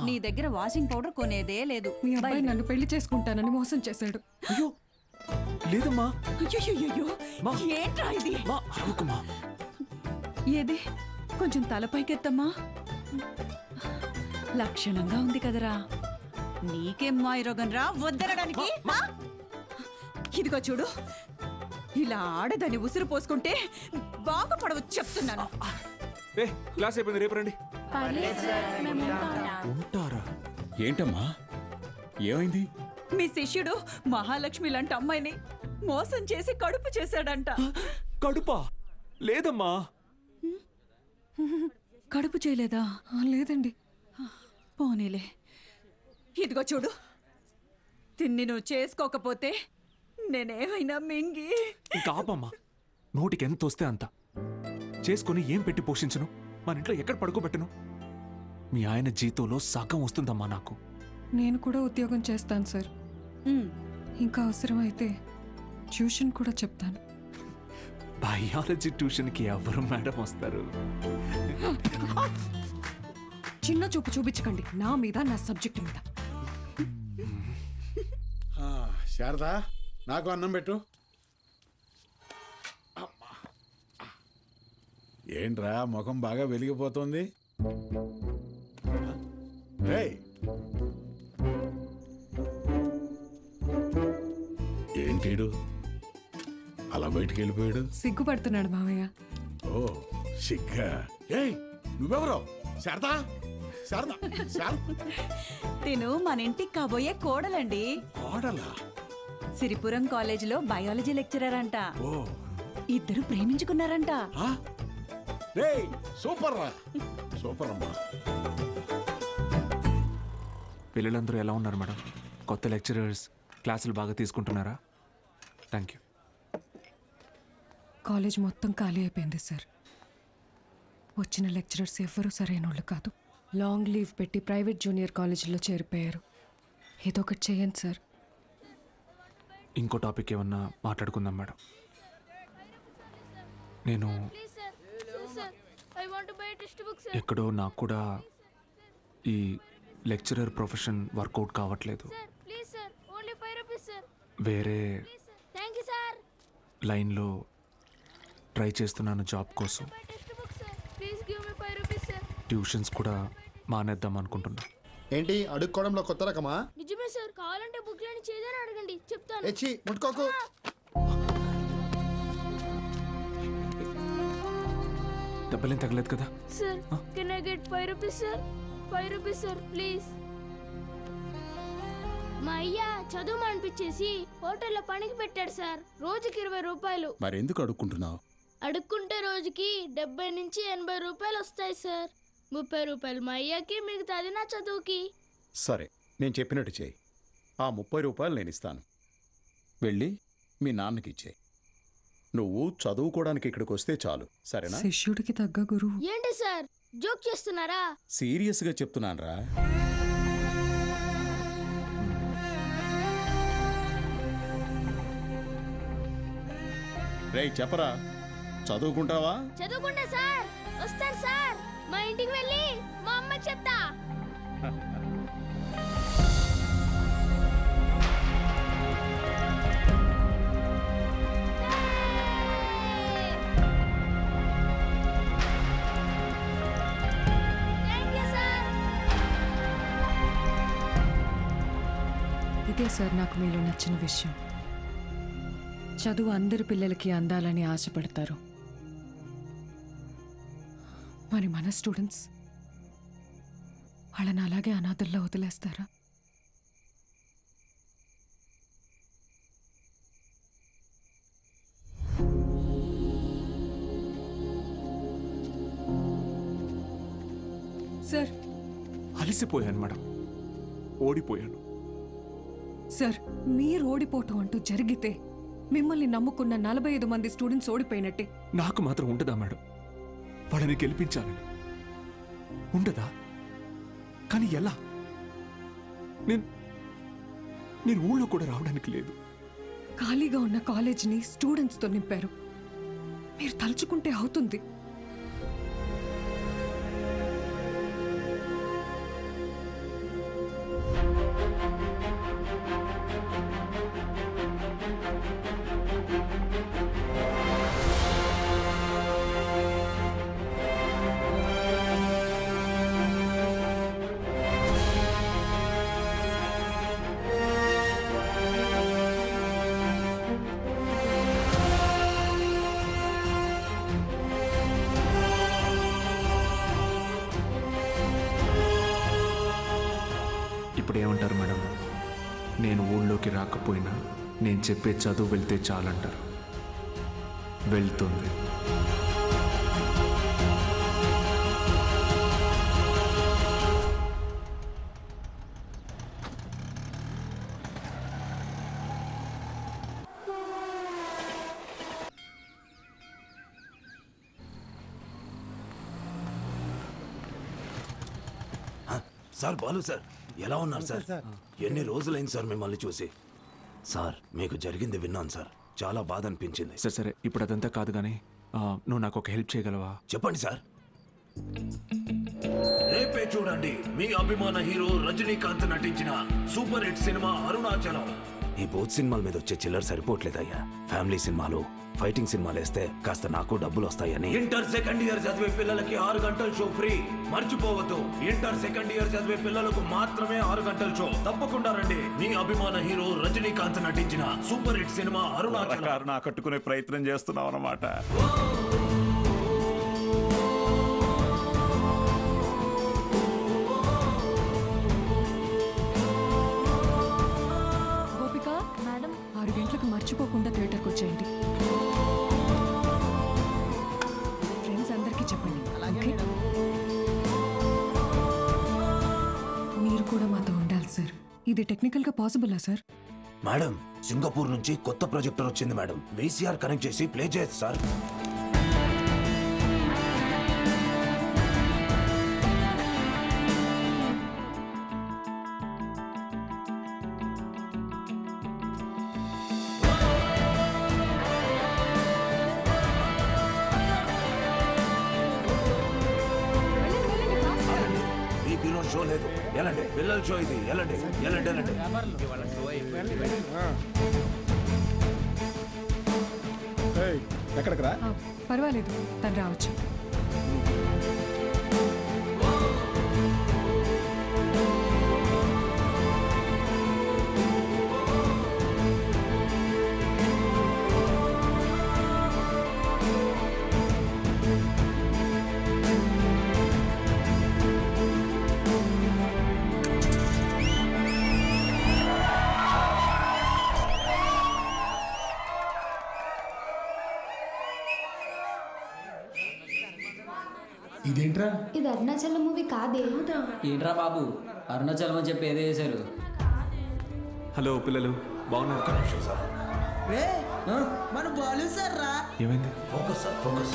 నీ దగ్గర వాషింగ్ పౌడర్ కొనేదే లేదు. మీ అబ్బాయి నన్ను పెళ్లి చేసుకుంటానని మోసం చేశాడు. లేదమ్మా. అయ్యయ్యో, ఏంట్రా ఇది? ఏది కొంచెం తలపైకెత్తమ్మా. లక్షణంగా ఉంది కదరా. నీకేం మాయరోగం రా వద్దనడానికి? ఇదిగో చూడు, ఇలా ఆడదని ఉసురు పోసుకుంటే బాగుపడవచ్చు చెప్తున్నాను. క్లాస్ అయిపోయింది, రేపు రండి. ఉంటారా? ఏంటమ్మా, ఏమైంది? మీ శిష్యుడు మహాలక్ష్మి లాంటి అమ్మాయిని మోసం చేసి కడుపు చేశాడంట. కడుపా? లేదమ్మా. కడుపు చేయలేదా? లేదండి. పోనీలే. ఇదిగో చూడు, తిన్ని నువ్వు చేసుకోకపోతే నేనేమైనా మింగి. ఇంకా ఆపమ్మా, నోటికి ఎంత వస్తే అంత చేసుకుని ఏం పెట్టి పోషించను? మన ఇంట్లో ఎక్కడ పడుకోబెట్టను? మీ ఆయన జీతంలో సగం వస్తుందమ్మా నాకు. నేను కూడా ఉద్యోగం చేస్తాను సార్. ఇంకా అవసరమైతే ట్యూషన్ కూడా చెప్తాను. బయాలజీ ట్యూషన్కి ఎవరు మేడం వస్తారు? చిన్న చూపు చూపించకండి నా మీద, నా సబ్జెక్ట్ మీద. శారదా, నాకు అన్నం పెట్టు. ఏంట్రా ముఖం బాగా వెలిగిపోతుంది? ఏంటీడు అలా బయటికి వెళ్ళిపోయాడు? సిగ్గుపడుతున్నాడు మావయ్య. ఓ సిగ్గా? ఏయ్ నువ్వెవరో? శారదా, శారదా, తిను మన ఇంటికి కాబోయే కోడలండి. కోడలా? సిరిపురం కాలేజీలో బయాలజీ లెక్చరర్ అంట. ఇద్దరు ప్రేమించుకున్నారంట. సూపర్ రా, సూపర్ అమ్మా. పిల్లలందరూ ఎలా ఉన్నారు మేడం? కొత్త లెక్చరర్స్ క్లాసులు బాగా తీసుకుంటున్నారా? Thank you. కాలేజ్ మొత్తం ఖాళీ అయిపోయింది సార్. వచ్చిన లెక్చరర్స్ ఎవ్వరూ సరైన వాళ్ళు కాదు. లాంగ్ లీవ్ పెట్టి ప్రైవేట్ జూనియర్ కాలేజీలో చేరిపోయారు. ఏదో ఒకటి చేయండి సార్. ఇంకో టాపిక్ ఏమన్నా మాట్లాడుకుందాం మేడం. నేను ఎక్కడో నాకు కూడా ఈ లెక్చరర్ ప్రొఫెషన్ వర్కౌట్ కావట్లేదు. వేరే లైన్లో ట్రై చేస్తున్నాను జాబ్ కోసం. ట్యూషన్స్ కూడా మానేద్దాం అనుకుంటున్నా. ఏంటి అడుక్కోవడంలో కొత్త రకమా? నిజమే సార్, కావాలంటే బుక్ లేని చేదని అడగండి, చెప్తాను. ఎచ్చి ముట్టుకోకు. దెబ్బలేం తగలేదు కదా? Sir, can I get 5 rupees sir? 5 rupees sir, please. మా అయ్య చదువు అనిపించేసి హోటల్లో పనికి పెట్టాడు సార్. రోజుకి 20 రూపాయలు. మరి ఎందుకు అడుక్కుంటున్నావు? అడుక్కుంటే రోజుకి 70 నుంచి 80 రూపాయలు వస్తాయి సార్. 30 రూపాయలు మా అయ్యకి, మిగతాది నా చదువుకి. సరే, నేను చెప్పినట్టు చేయి. ఆ 30 రూపాయలు నేను ఇస్తాను. వెళ్ళి మీ నాన్నకి ఇచ్చేయి. నువ్వు చదువుకోవడానికి ఇక్కడికి వస్తే చాలు సరేనా? శిష్యుడికి తగ్గ గురువు. ఏంటి సార్ జోక్ చేస్తున్నారా? సీరియస్గా చెప్తున్నానురా. రేయ్ చెప్పరా, చదువుకుంటావా? చదువుకుంటా సార్. వస్తాను సార్. మా ఇంటికి వెళ్ళి మా అమ్మకి చెప్తా. ఇదే సార్ నాకు మీలో నచ్చిన విషయం. చదువు అందరి పిల్లలకి అందాలని ఆశపడతారు. మరి మన స్టూడెంట్స్ వాళ్ళని అలాగే అనాథల్లో వదిలేస్తారా? సార్ అలసిపోయాను మేడం, ఓడిపోయాను. సార్ మీరు ఓడిపోవటం అంటూ జరిగితే మిమ్మల్ని నమ్ముకున్న 45 మంది స్టూడెంట్స్ ఓడిపోయినట్టే. నాకు మాత్రం ఉండదా మేడం? వాళ్ళని గెలిపించాలని ఉండదా? కానీ ఎలా? నేను ఊళ్ళో కూడా రావడానికి లేదు. ఖాళీగా ఉన్న కాలేజీని స్టూడెంట్స్తో నింపారు. మీరు తలుచుకుంటే అవుతుంది. ఇప్పుడు ఏమంటారు మేడం? నేను ఊళ్ళోకి రాకపోయినా నేను చెప్పే చదువు వెళ్తే చాలంటారు. వెళ్తుంది. సార్ బాలు సార్, ఎలా ఉన్నారు సార్? ఎన్ని రోజులైంది సార్ మిమ్మల్ని చూసి. సార్ మీకు జరిగింది విన్నాను సార్, చాలా బాధ అనిపించింది. సరే సరే, ఇప్పుడు అదంతా కాదు కానీ నువ్వు నాకు ఒక హెల్ప్ చేయగలవా? చెప్పండి సార్. రేపే చూడండి మీ అభిమాన హీరో రజనీకాంత్ నటించిన సూపర్ హిట్ సినిమా అరుణాచలం. ఈ బోత్ సినిమాల మీద వచ్చే చిల్లర సరిపోవట్లేదయ్యా. ఫ్యామిలీ సినిమాలు, ఫైటింగ్ సినిమాలు వేస్తే కాస్త నాకు డబ్బులు వస్తాయని. ఇంటర్ సెకండ్ ఇయర్ చదివే పిల్లలకి 6 గంటల షో ఫ్రీ. మర్చిపోవద్దు, ఇంటర్ సెకండ్ ఇయర్ చదివే పిల్లలకు మాత్రమే 6 గంటల షో. తప్పకుండా రండి. మీ అభిమాన హీరో రజనీకాంత్ నటించిన సూపర్ హిట్ సినిమా అరుణాచలం. కట్టుకునే ప్రయత్నం చేస్తున్నాం అన్నమాట. గోపిక మేడం, 6 గంటలకు మర్చిపోకుండా థియేటర్కి వచ్చేయండి. ఫ్రెండ్స్ అందరికీ చెప్పండి. ఓకే? మీరు కూడా మాతో ఉండాలి సార్. ఇది టెక్నికల్గా పాసిబులా సార్? మేడం, సింగపూర్ నుంచి కొత్త ప్రొజెక్టర్ వచ్చింది మేడం. వీసీఆర్ కనెక్ట్ చేసి ప్లే చేయొచ్చు సార్. షో లేదు, ఎలాంటి పిల్లల షో ఇది. ఎలాంటి ఎలాంటి ఎలాంటి ఎక్కడికి రా? పర్వాలేదు, తను రావచ్చు. ఇదేంట్రా? ఇది అరుణాచలం మూవీ కాదే. ఏంట్రా బాబు, అరుణాచలం అని చెప్పి ఏదో చేశారు. హలో పిల్లలు, బాగున్నారు? రే మన బాలు సార్ రా. ఏమైంది? Focus sir focus.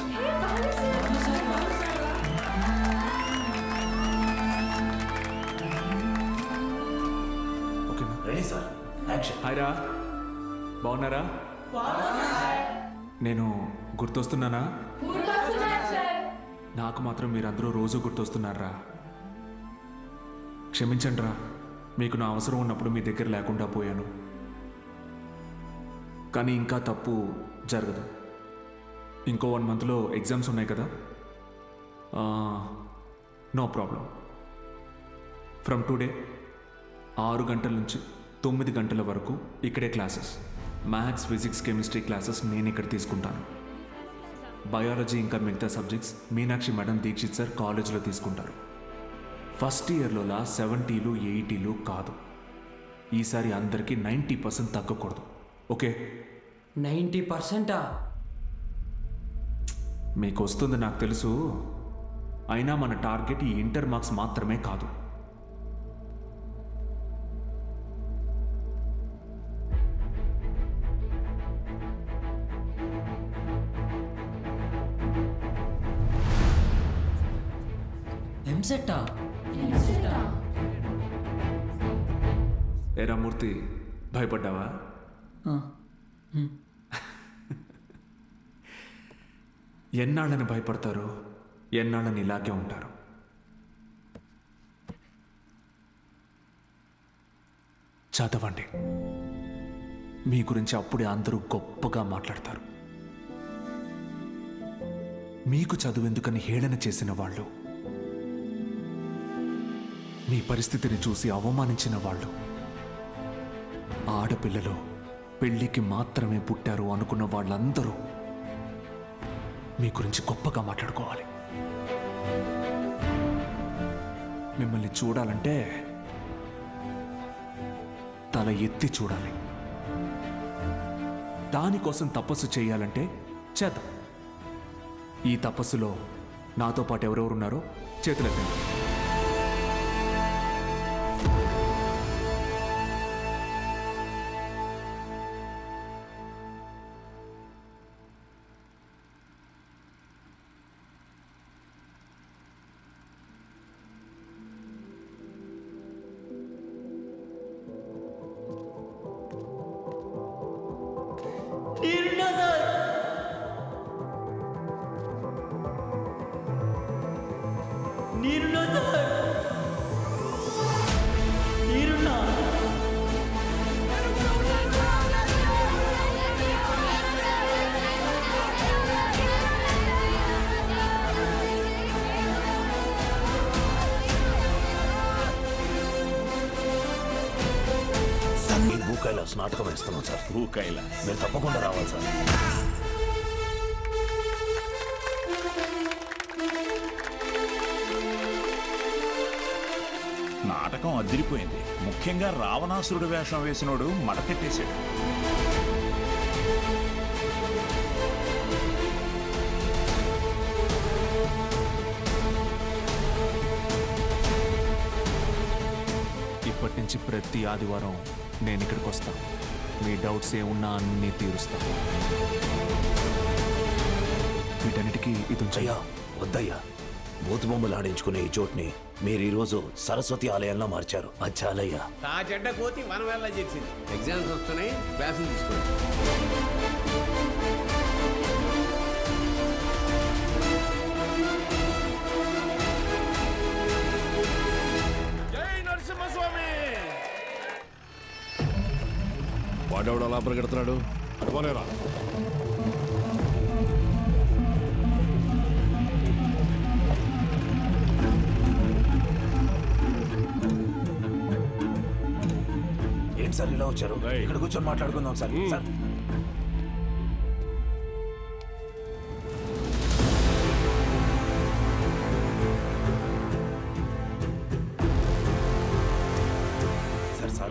ఓకేనా? Ready sir action. హాయ్ రా, బాగున్నారా? నేను గుర్తొస్తున్నానా? నాకు మాత్రం మీరందరూ రోజు గుర్తొస్తున్నారా? క్షమించండి రా, మీకు నా అవసరం ఉన్నప్పుడు మీ దగ్గర లేకుండా పోయాను. కానీ ఇంకా తప్పు జరగదు. ఇంకో 1 మంత్లో ఎగ్జామ్స్ ఉన్నాయి కదా. No problem. ఫ్రమ్ టుడే 6 గంటల నుంచి 9 గంటల వరకు ఇక్కడే classes. Maths, physics, chemistry classes నేను ఇక్కడ తీసుకుంటాను. బయాలజీ ఇంకా మిగతా subjects Meenakshi madam, Dikshit sir కాలేజీలో తీసుకుంటారు. ఫస్ట్ ఇయర్లోలా 70లు 80లు కాదు. ఈసారి అందరికీ 90% తగ్గకూడదు. ఓకే? 90%? మీకు వస్తుంది నాకు తెలుసు. అయినా మన టార్గెట్ ఈ ఇంటర్ మార్క్స్ మాత్రమే కాదు. ఎంసెట్టా? ఏరా మూర్తి, భయపడ్డావా? ఎన్నాళ్ళని భయపడతారు, ఎన్నాళ్ళని ఇలాగే ఉంటారు. చదవండి. మీ గురించి అప్పుడే అందరూ గొప్పగా మాట్లాడతారు. మీకు చదువెందుకని హేళన చేసిన వాళ్ళు, మీ పరిస్థితిని చూసి అవమానించిన వాళ్ళు, ఆడపిల్లలు పెళ్లికి మాత్రమే పుట్టారు అనుకున్న వాళ్ళందరూ మీ గురించి గొప్పగా మాట్లాడుకోవాలి. మిమ్మల్ని చూడాలంటే తల ఎత్తి చూడాలి. దానికోసం తపస్సు చేయాలంటే చేద్దాం. ఈ తపస్సులో నాతో పాటు ఎవరెవరున్నారో చేతులెత్తండి. భూకైలాస్ నాటకం వేస్తున్నాం సార్. భూకైలాస్ మీరు తప్పకుండా రావాలి సార్. నాటకం అదిరిపోయింది. ముఖ్యంగా రావణాసురుడు వేషం వేసినోడు మడకెట్టేశాడు. ఇప్పటి నుంచి ప్రతి ఆదివారం నేను ఇక్కడికి వస్తాను. మీ డౌట్స్ ఏమున్నా అన్నీ తీరుస్తాను. వీటన్నిటికీ ఇది అయ్యా వద్దయ్యా, బూతు బొమ్మలు ఆడించుకునే ఈ చోటుని మీరు ఈరోజు సరస్వతి ఆలయంలో మార్చారు. అది చాలయ్యా. ఆ చెడ్డ కోతి మనం వెళ్ళ చేసింది. ఎగ్జామ్స్ వస్తున్నాయి, క్లాసులు తీసుకోండి. వాడెవడు అలా పరిగెడుతున్నాడు? అడుగునేరా. ఏంటి సార్ ఇలా వచ్చారు? ఇక్కడ కూర్చొని మాట్లాడుకుందాం సార్. సార్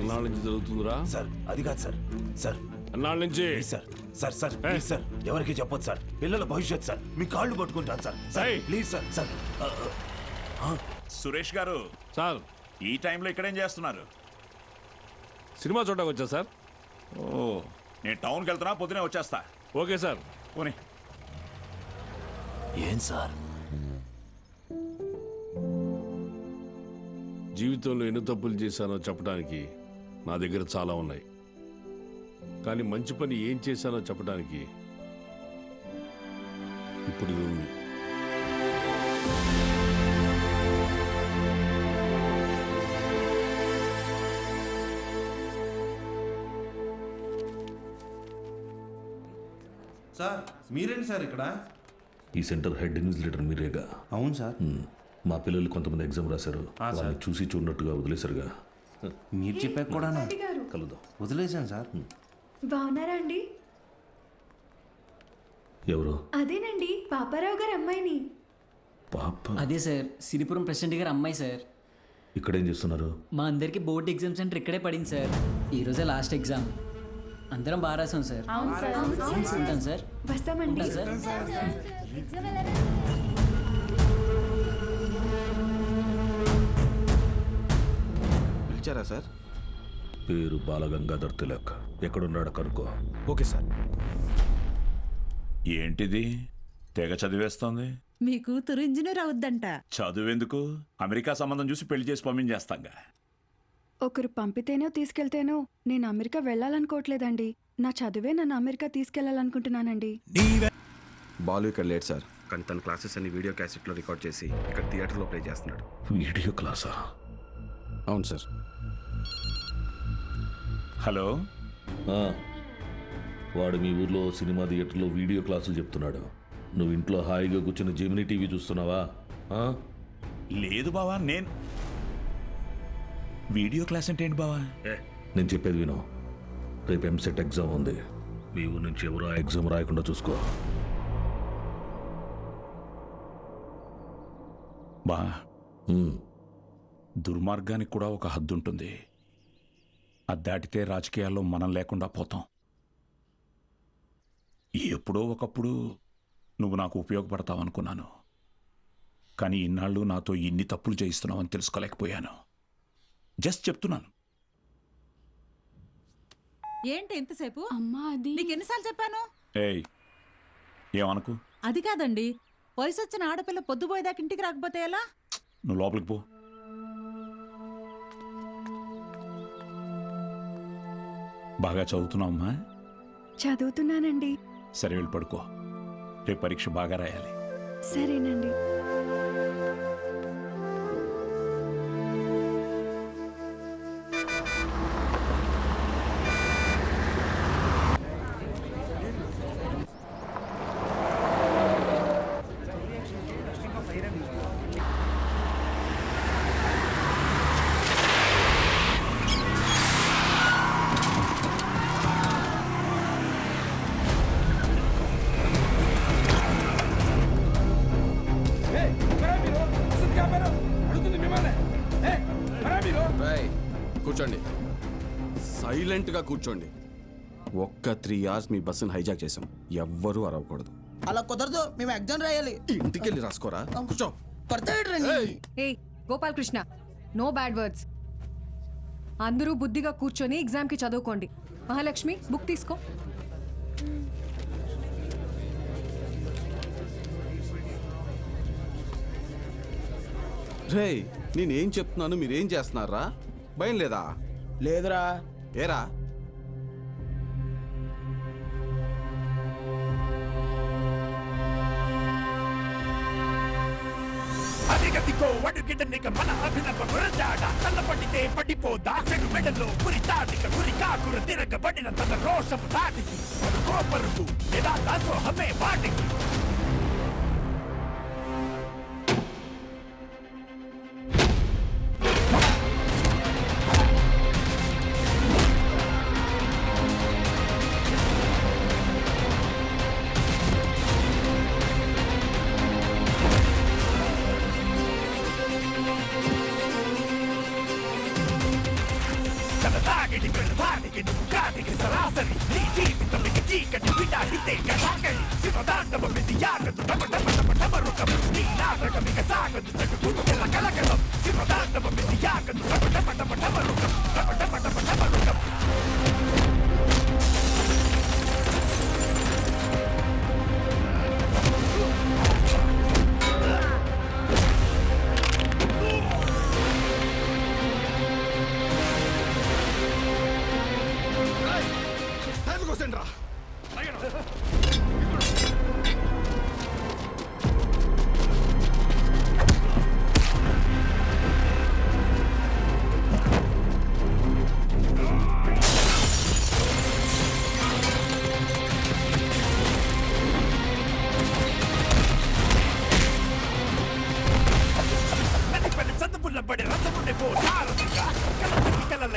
ఎన్నాళ్ళ నుంచి జరుగుతుందిరా? సార్ అది కాదు సార్. సార్ ఎన్నాళ్ళ నుంచి? Sir sir sir please sir, ఎవరికి చెప్పొద్దు సార్. పిల్లల భవిష్యత్ సార్. మీ కాళ్ళు పట్టుకుంటాను sir. Sir please sir. Sir Suresh గారు సార్, ఈ టైంలో ఇక్కడేం చేస్తున్నారు? సినిమా చూడడానికి వచ్చా సార్. ఓ, నేను టౌన్కి వెళ్తున్నా, పొద్దునే వచ్చేస్తా. Okay sir. పోనీ. ఏం సార్ జీవితంలో ఎన్ని తప్పులు చేశానో చెప్పడానికి నా దగ్గర చాలా ఉన్నాయి, కానీ మంచి పని ఏం చేశానో చెప్పడానికి ఇప్పుడు ఇది ఉంది. సార్ మీరేంటి సార్ ఇక్కడ? ఈ సెంటర్ హెడ్ ఇన్విజిలేటర్ మీరేగా? అవును సార్. మా పిల్లలు కొంతమంది ఎగ్జామ్ రాశారు, వాళ్ళని చూసి చూడనట్టుగా వదిలేశారుగా. మీరు చెప్పాక కూడా కలుద్దాం. వదిలేశాను సార్. బాగున్నారా అండి? ఎవరు? అదేనండి పాపారావు గారి అమ్మాయిని. పాప? అదే సార్, సిరిపురం ప్రెసిడెంట్ గారి అమ్మాయి సార్. ఇక్కడ ఏం చేస్తున్నారు? మా అందరికి బోర్డు ఎగ్జామ్ సెంటర్ ఇక్కడే పడింది సార్. ఈరోజే లాస్ట్ ఎగ్జామ్. అందరం బాగా రాసాం సార్. అవును సార్. ఉంటాం సార్. వస్తామండి. ఉంటాం సార్. పిలిచారా సార్? పేరు బాలగంగాధర్ తిలక్. ఎక్కడున్నాడు కనుక్కో. Okay sir. ఏంటిది తెగ చదివేస్తోంది? మీ కూతురు ఇంజనీర్ అవుద్దంట. చదువెందుకు? అమెరికా సంబంధం చూసి పెళ్లి చేసి పంపించేస్తాంగా. ఒకరు పంపితేనో తీసుకెళ్తేనో నేను అమెరికా వెళ్ళాలనుకోవట్లేదండి. నా చదువే నన్ను అమెరికా తీసుకెళ్లాలనుకుంటున్నానండి. బాలు ఇక్కడ లేట్ సార్, కానీ తన క్లాసెస్ అన్ని వీడియో క్యాసెట్లో రికార్డ్ చేసి ఇక్కడ థియేటర్లో ప్లే చేస్తున్నాడు. వీడియో క్లాసా? అవును సార్. హలో. వాడు మీ ఊర్లో సినిమా థియేటర్లో వీడియో క్లాసులు చెప్తున్నాడు. నువ్వు ఇంట్లో హాయిగా కూర్చుని జెమినీ టీవీ చూస్తున్నావా? లేదు బావా. నేను వీడియో క్లాస్ అంటే ఏంటి బావా? నేను చెప్పేది విను. రేపు ఎంసెట్ ఎగ్జామ్ ఉంది. మీ ఊరు నుంచి ఎవరు ఆ ఎగ్జామ్ రాయకుండా చూసుకో. బా, దుర్మార్గానికి కూడా ఒక హద్దు ఉంటుంది. అది దాటితే రాజకీయాల్లో మనం లేకుండా పోతాం. ఎప్పుడో ఒకప్పుడు నువ్వు నాకు ఉపయోగపడతావు అనుకున్నాను, కానీ ఇన్నాళ్ళు నాతో ఇన్ని తప్పులు చేయిస్తున్నావని తెలుసుకోలేకపోయాను. జస్ట్ చెప్తున్నాను. ఏంటి ఎంతసేపు? అమ్మా అది నీకు ఎన్నిసార్లు చెప్పాను? ఏయ్, ఏమనుకు? అది కాదండి, వయసు వచ్చిన ఆడపిల్ల పొద్దుపోయేదాకా ఇంటికి రాకపోతే ఎలా? నువ్వు లోపలికి పో. బాగా చదువుతున్నావమ్మా? చదువుతున్నానండి. సరే, వెళ్ళి పడుకో. రేపు పరీక్ష బాగా రాయాలి. సరేనండి. కూర్చోండి, సైలెంట్గా కూర్చోండి. ఒక్క 3 hours మీ బస్సును హైజాక్ చేసాం. ఎవ్వరూ అరవకూడదు. అలా కుదరదు, మేము ఎగ్జామ్ రాయాలి. ఇంటికి వెళ్ళి రాసుకోరా. కూర్చో. ఏయ్ Gopal Krishna, no bad words. అందరూ బుద్ధిగా కూర్చొని ఎగ్జామ్కి చదువుకోండి. మహాలక్ష్మి, బుక్ తీసుకో. రే, నేనేం చెప్తున్నాను మీరేం చేస్తున్నారా? భయం లేదా? లేదురా. ఏరా? అదిగదిగో అడుగిడనిక మన అభినవ గురజాడ తల్లపడితే పడిపోదా చెడు మెడలో పురి తాటిక గురి కాకుర తిరగబడిన తన రోషము దాటికి కోపరుకు ఎలా దాసోహమే వాటికి. సరాసరి నీ జీవితం చీకటి విడాహితే కథాకళి శివదాండవ విధియాగదు టమరుకం నీ నాటకమిక సాగదు చటుకుల కలకలం శివదాండవ విధియాగదు టమరుకం టమరుకం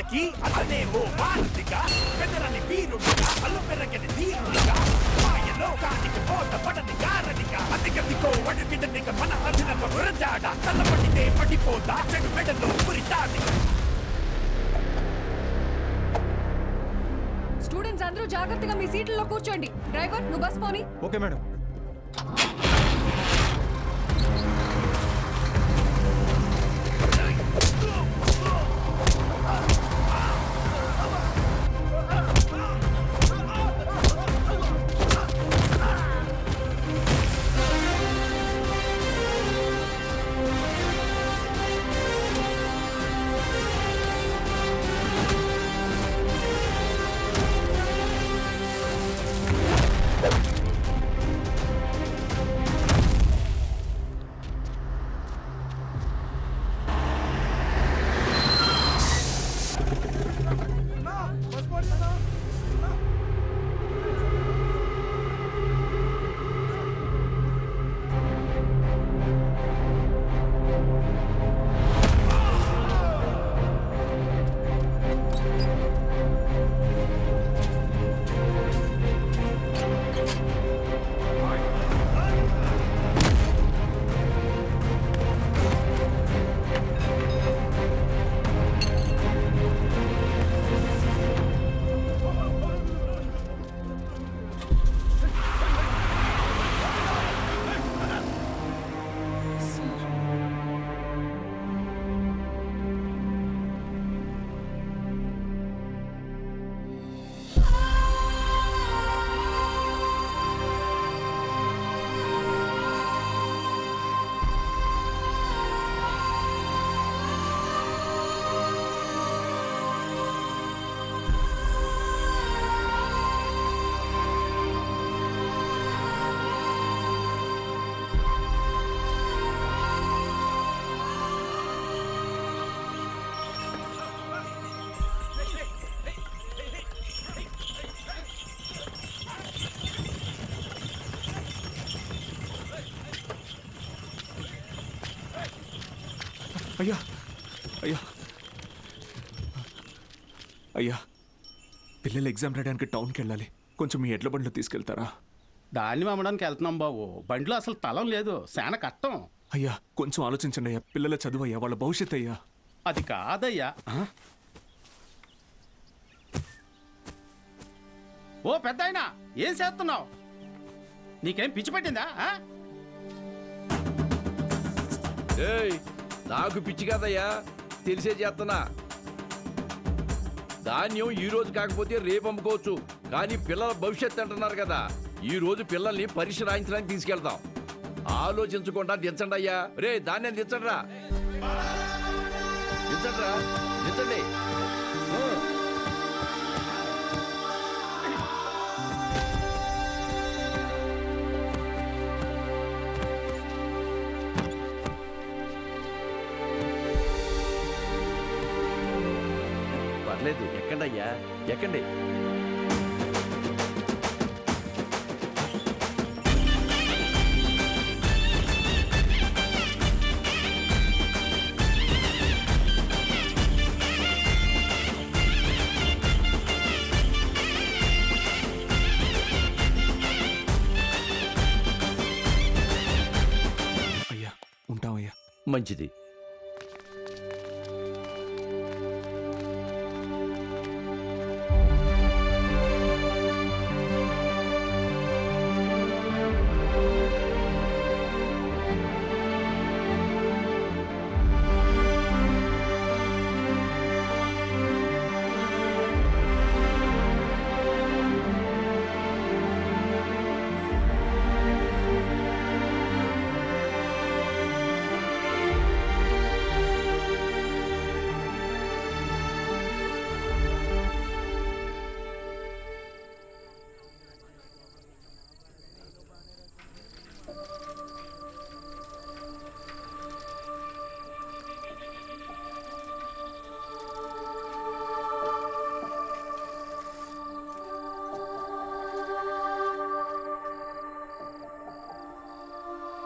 జానకి అతనే ఓ భారతిగా పెదరని వీరుడిగా అల్లు పెరగని ధీరుడిగా మాయలోకానికి పోత పడని గారడిగా అతిగతికో అడుగిదనిక మన అధినత గురజాడ తలపడితే పడిపోతా చెడు మెడలో పురితాడి. స్టూడెంట్స్ అందరూ జాగ్రత్తగా మీ సీట్లలో కూర్చోండి. డ్రైవర్ నువ్వు బస్ పోని. Okay madam. అయ్యా అయ్యా అయ్యా, పిల్లలు ఎగ్జామ్ రాయడానికి టౌన్కి వెళ్ళాలి. కొంచెం మీ ఎడ్ల బండిలో తీసుకెళ్తారా? దాన్ని అమ్మడానికి వెళ్తున్నాం బాబు. బండిలో అసలు తలం లేదు, చాలా కష్టం. అయ్యా కొంచెం ఆలోచించండి అయ్యా. పిల్లల చదువు అయ్యా, వాళ్ళ భవిష్యత్ అయ్యా. అది కాదయ్యా. ఓ పెద్ద అయినా ఏం చేస్తున్నావు? నీకేం పిచ్చి పట్టిందా? నాకు పిచ్చి కాదయ్యా, తెలిసే చేస్తున్నా. ధాన్యం ఈ రోజు కాకపోతే రేపు అమ్ముకోవచ్చు, కానీ పిల్లల భవిష్యత్తు అంటున్నారు కదా. ఈ రోజు పిల్లల్ని పరీక్ష రాయించడానికి తీసుకెళ్తాం. ఆలోచించకుండా దించండి అయ్యా. రే ధాన్యం దించండి రా, దించండి రా, దించండి. పర్లేదు, ఎక్కండి అయ్యా, ఎక్కండి. అయ్యా ఉంటామయ్యా. మంచిది.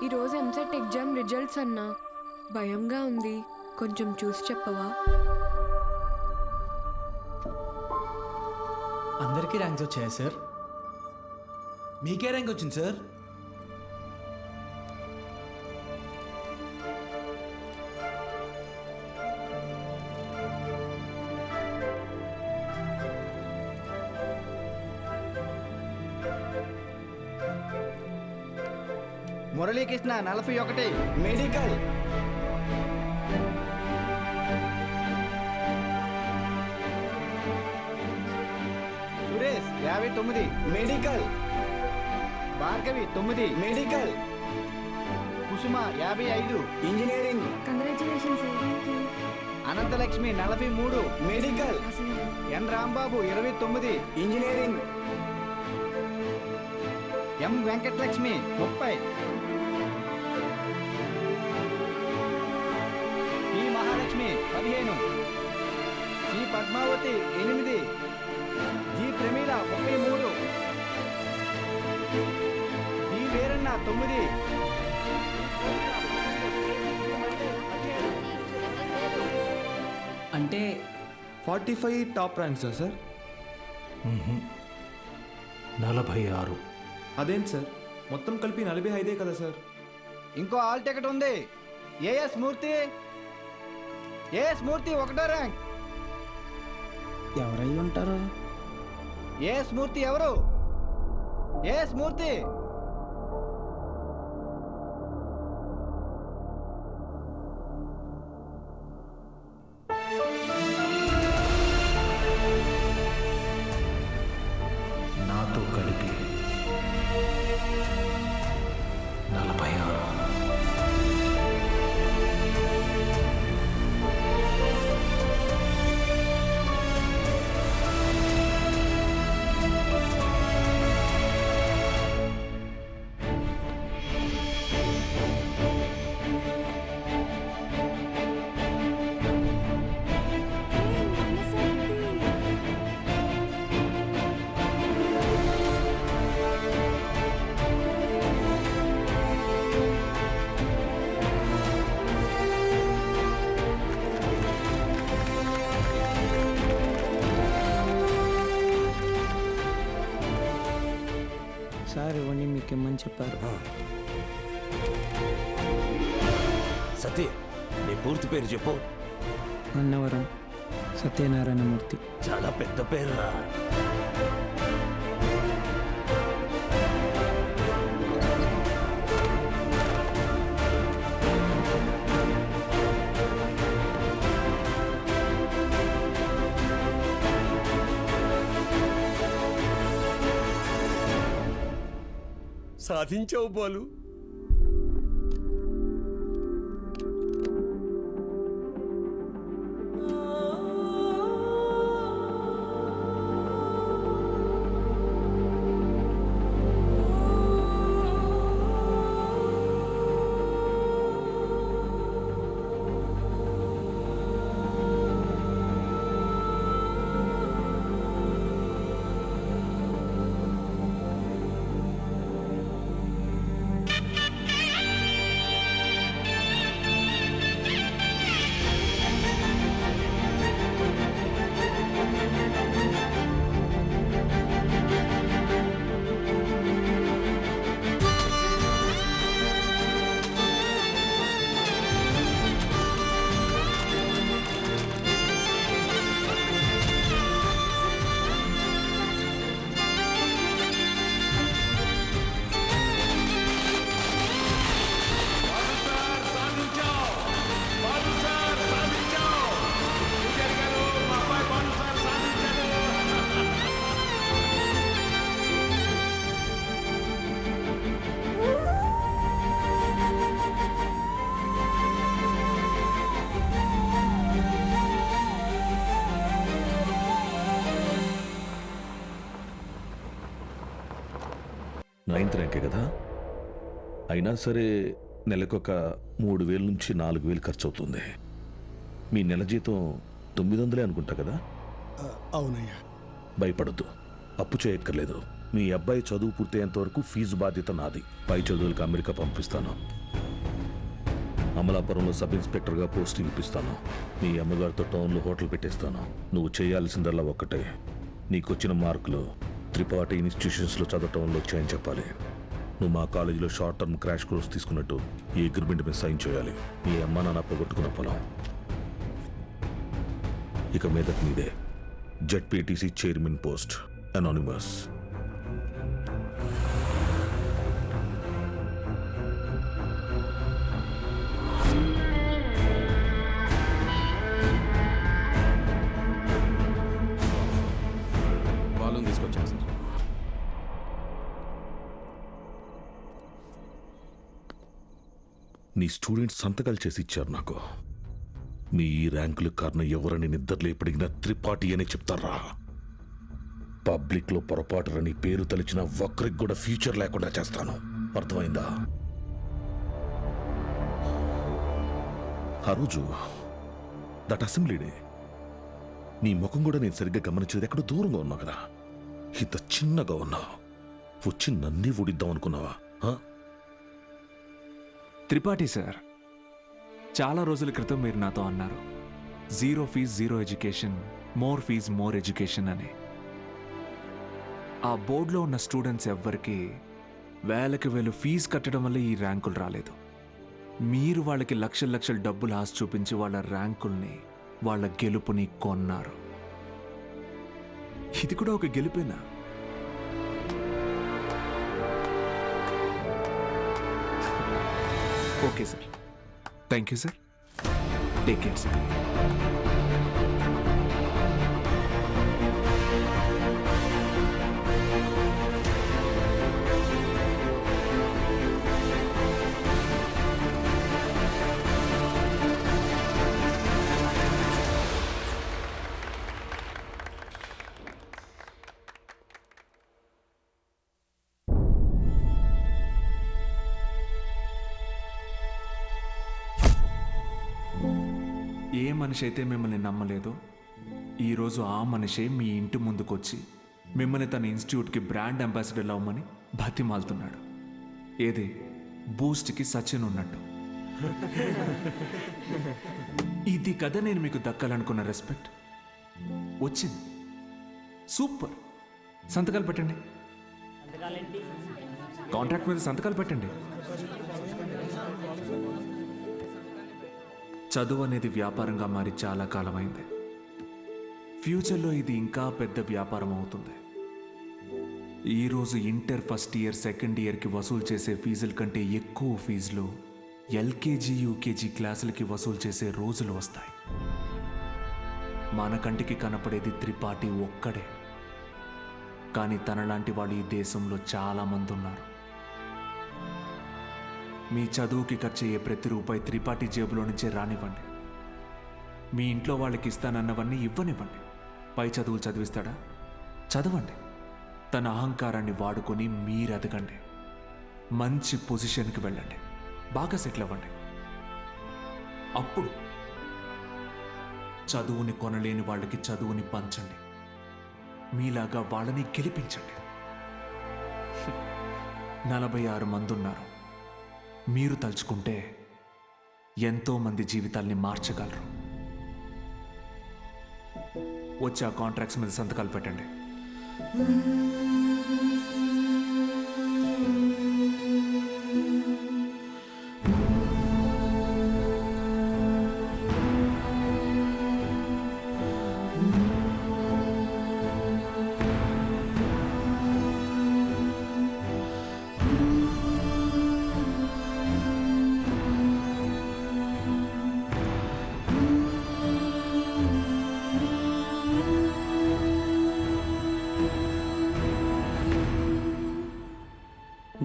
ఈరోజు ఎంసెట్ ఎగ్జామ్ రిజల్ట్స్ అన్నా, భయంగా ఉంది, కొంచెం చూసి చెప్పవా? అందరికీ ర్యాంక్స్ వచ్చాయా సార్? మీకే ర్యాంక్ వచ్చింది sir. Muralikrishna 41 medical. Suresh 59 medical. Bhargavi 9 medical. Kusuma 55 engineering. Congratulations. Ananthalakshmi 43 medical. N Rambabu 29 engineering. M Venkatalakshmi 30. P Mahalakshmi 15. C Padmavathi 8. G Pramila 33. D Veeranna 9. అంటే 45 టాప్ ర్యాంక్సా సార్? 46. అదేంటి సార్, మొత్తం కలిపి 45 కదా సార్? ఇంకో ఆల్ టికెట్ ఉంది. ఏఎస్ మూర్తి. ఏఎస్ మూర్తి 1వ ర్యాంక్. ఎవరై ఉంటారు? ఏఎస్ మూర్తి ఎవరు? ఏఎస్ మూర్తి. నాతో కలిపి 46. సార్ ఇవన్నీ మీకు ఇమ్మని చెప్పారు. సతీ, నీ పూర్తి పేరు చెప్పు. అన్నవరం సత్యనారాయణమూర్తి. చాలా పెద్ద పేరురా. సాధించావు బాలు. నైన్త్ ర్యాంకే కదా, అయినా సరే నెలకొక 3,000 నుంచి 4,000 ఖర్చు అవుతుంది. మీ నెల జీతం 900 అనుకుంటా కదా? అవునయ్యా. భయపడద్దు, అప్పు చేయక్కర్లేదు. మీ అబ్బాయి చదువు పూర్తయ్యేంత వరకు ఫీజు బాధ్యత నాది. పై చదువులకు అమెరికా పంపిస్తాను. అమలాపురంలో సబ్ ఇన్స్పెక్టర్గా పోస్టింగ్ ఇప్పిస్తాను. మీ అమ్మగారితో టౌన్లో హోటల్ పెట్టేస్తాను. నువ్వు చేయాల్సిందల్లా ఒక్కటే, నీకొచ్చిన మార్కులు త్రిపాఠి ఇన్స్టిట్యూషన్స్లో చదవటం వల్ల వచ్చాయని చెప్పాలి. నువ్వు మా కాలేజీలో షార్ట్ టర్మ్ క్రాష్ కోర్స్ తీసుకున్నట్టు ఈ అగ్రిమెంట్ మీద సైన్ చేయాలి. నీ అమ్మ నాన్న పోగొట్టుకున్న పొలం ఇక మీదట మీదే. ZPTC chairman post, anonymous. వాళ్ళని తీసుకొచ్చాను సార్. నీ స్టూడెంట్స్ సంతకాలు చేసి ఇచ్చారు నాకు. మీ ఈ ర్యాంకుల కారణం ఎవరని నిద్రలో ఎప్పటికినా త్రిపాఠి అనే చెప్తారా? పబ్లిక్లో పొరపాటుని పేరు తలిచిన ఒక్కరికి కూడా ఫ్యూచర్ లేకుండా చేస్తాను. అర్థమైందా? ఆ రోజు దట్ అసెంబ్లీ డే నీ ముఖం కూడా నేను సరిగ్గా గమనించేది. ఎక్కడో దూరంగా ఉన్నావు కదా, ఇంత చిన్నగా ఉన్నావు. వచ్చి నన్నే ఊడిద్దాం అనుకున్నావా? త్రిపాఠి సార్, చాలా రోజుల క్రితం మీరు నాతో అన్నారు, 0 fees 0 education, more fees more education అని. ఆ బోర్డులో ఉన్న స్టూడెంట్స్ ఎవ్వరికి వేలకి వేలు ఫీజు కట్టడం వల్ల ఈ ర్యాంకులు రాలేదు. మీరు వాళ్ళకి లక్షల లక్షల డబ్బులు ఆశ చూపించి వాళ్ళ ర్యాంకుల్ని, వాళ్ళ గెలుపుని కొన్నారు. ఇది కూడా ఒక గెలుపేనా? Okay sir, thank you sir. Take care sir. ఏ మనిషి అయితే మిమ్మల్ని నమ్మలేదో ఈరోజు ఆ మనిషే మీ ఇంటి ముందుకొచ్చి మిమ్మల్ని తన ఇన్స్టిట్యూట్కి బ్రాండ్ అంబాసిడర్ అవ్వమని బతిమాలుతున్నాడు. ఏది బూస్ట్కి సచిన్ ఉన్నట్టు. ఇది కదా నేను మీకు దక్కాలనుకున్న రెస్పెక్ట్. వచ్చింది. సూపర్. సంతకాలు పెట్టండి. కాంట్రాక్ట్ మీద సంతకాలు పెట్టండి. చదువు అనేది వ్యాపారంగా మారి చాలా కాలమైంది. ఫ్యూచర్లో ఇది ఇంకా పెద్ద వ్యాపారం అవుతుంది. ఈరోజు ఇంటర్ ఫస్ట్ ఇయర్, సెకండ్ ఇయర్కి వసూలు చేసే ఫీజుల కంటే ఎక్కువ ఫీజులు ఎల్కేజీ, యూకేజీ క్లాసులకి వసూలు చేసే రోజులు వస్తాయి. మన కంటికి కనపడేది త్రిపాఠి ఒక్కడే, కానీ తనలాంటి వాళ్ళు ఈ దేశంలో చాలామంది ఉన్నారు. మీ చదువుకి ఖర్చు అయ్యే ప్రతి రూపాయి త్రిపాఠి జేబులో నుంచే రానివ్వండి. మీ ఇంట్లో వాళ్ళకి ఇస్తానన్నవన్నీ ఇవ్వనివ్వండి. పై చదువులు చదివిస్తాడా? చదవండి. తన అహంకారాన్ని వాడుకొని మీరు ఎదగండి. మంచి పొజిషన్కి వెళ్ళండి. బాగా సెటిల్ అవ్వండి. అప్పుడు చదువుని కొనలేని వాళ్ళకి చదువుని పంచండి. మీలాగా వాళ్ళని గెలిపించండి. 46 మంది ఉన్నారు. మీరు తలుచుకుంటే ఎంతో మంది జీవితాల్ని మార్చగలరు. వచ్చి ఆ కాంట్రాక్ట్స్ మీద సంతకాలు పెట్టండి.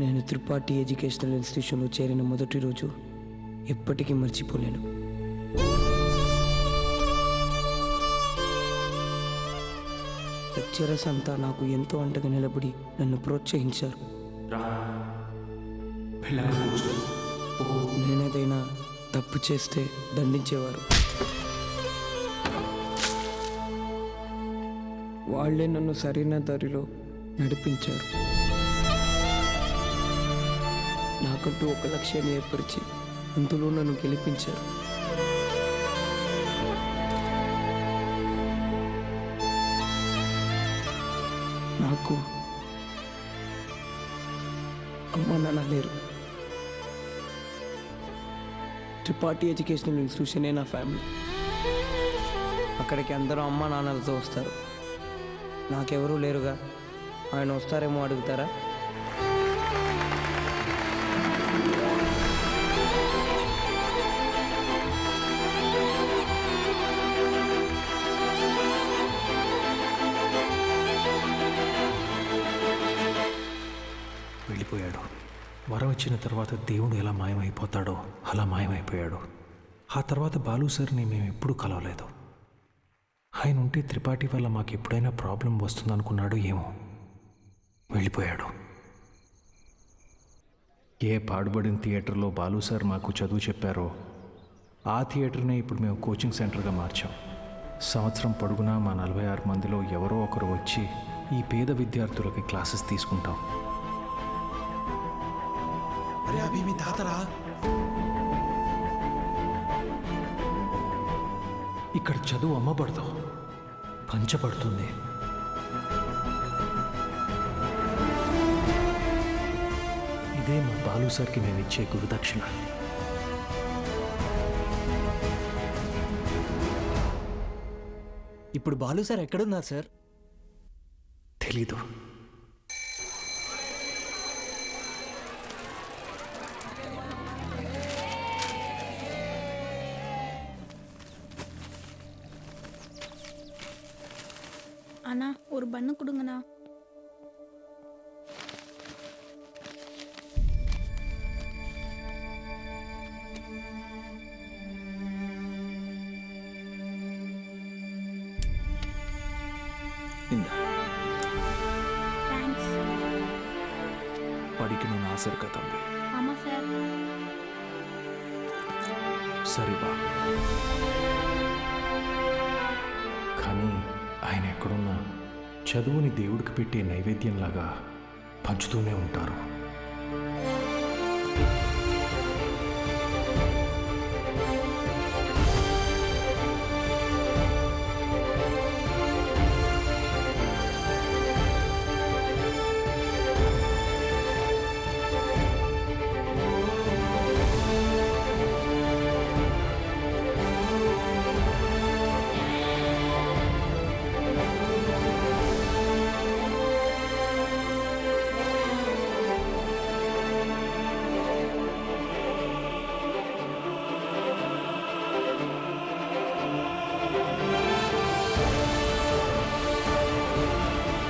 నేను త్రిపాఠి ఎడ్యుకేషనల్ ఇన్స్టిట్యూషన్లో చేరిన మొదటి రోజు ఎప్పటికీ మర్చిపోలేను. లెక్చరర్స్ అంతా నాకు ఎంతో అండగా నిలబడి నన్ను ప్రోత్సహించారు. నేనేదైనా తప్పు చేస్తే దండించేవారు. వాళ్ళే నన్ను సరైన దారిలో నడిపించారు. నాకంటూ ఒక లక్ష్యాన్ని ఏర్పరిచి అందులో నన్ను గెలిపించారు. నాకు అమ్మ నాన్న లేరు. త్రిపాఠి ఎడ్యుకేషనల్ ఇన్స్టిట్యూషనే నా ఫ్యామిలీ. అక్కడికి అందరూ అమ్మ నాన్నలతో వస్తారు. నాకెవరూ లేరుగా, ఆయన వస్తారేమో అడుగుతారా? వెళ్ళిపోయాడు. వరం ఇచ్చిన తర్వాత దేవుడు ఎలా మాయమైపోతాడో అలా మాయమైపోయాడు. ఆ తర్వాత బాలు సార్ని మేము ఎప్పుడూ కలవలేదు. ఆయన ఉంటే త్రిపాఠి వల్ల మాకు ఎప్పుడైనా ప్రాబ్లం వస్తుందనుకున్నాడు ఏమో. వెళ్ళిపోయాడు. ఏ పాడుబడిన థియేటర్లో బాలు సార్ మాకు చదువు చెప్పారో ఆ థియేటర్నే ఇప్పుడు మేము కోచింగ్ సెంటర్గా మార్చాం. సంవత్సరం పొడుగునా మా 46 మందిలో ఎవరో ఒకరు వచ్చి ఈ పేద విద్యార్థులకి క్లాసెస్ తీసుకుంటాం. అరే అభి మీ తాతరా. ఇక్కడ చదువు అమ్మబడదు, పంచబడుతుంది. ఇదే మా బాలు సార్కి మేము ఇచ్చే గురుదక్షిణ. ఇప్పుడు బాలు సార్ ఎక్కడున్నారు సార్? తెలీదు. அண்ணா ஒரு பண்ணு கொடுங்கண்ணா. படிக்கணும்னு ஆசை இருக்கா தம்பி? ஆமா சார். సరిబా. కానీ ఆయన ఎక్కడున్నా చదువుని దేవుడికి పెట్టే నైవేద్యంలాగా పంచుతూనే ఉంటారు.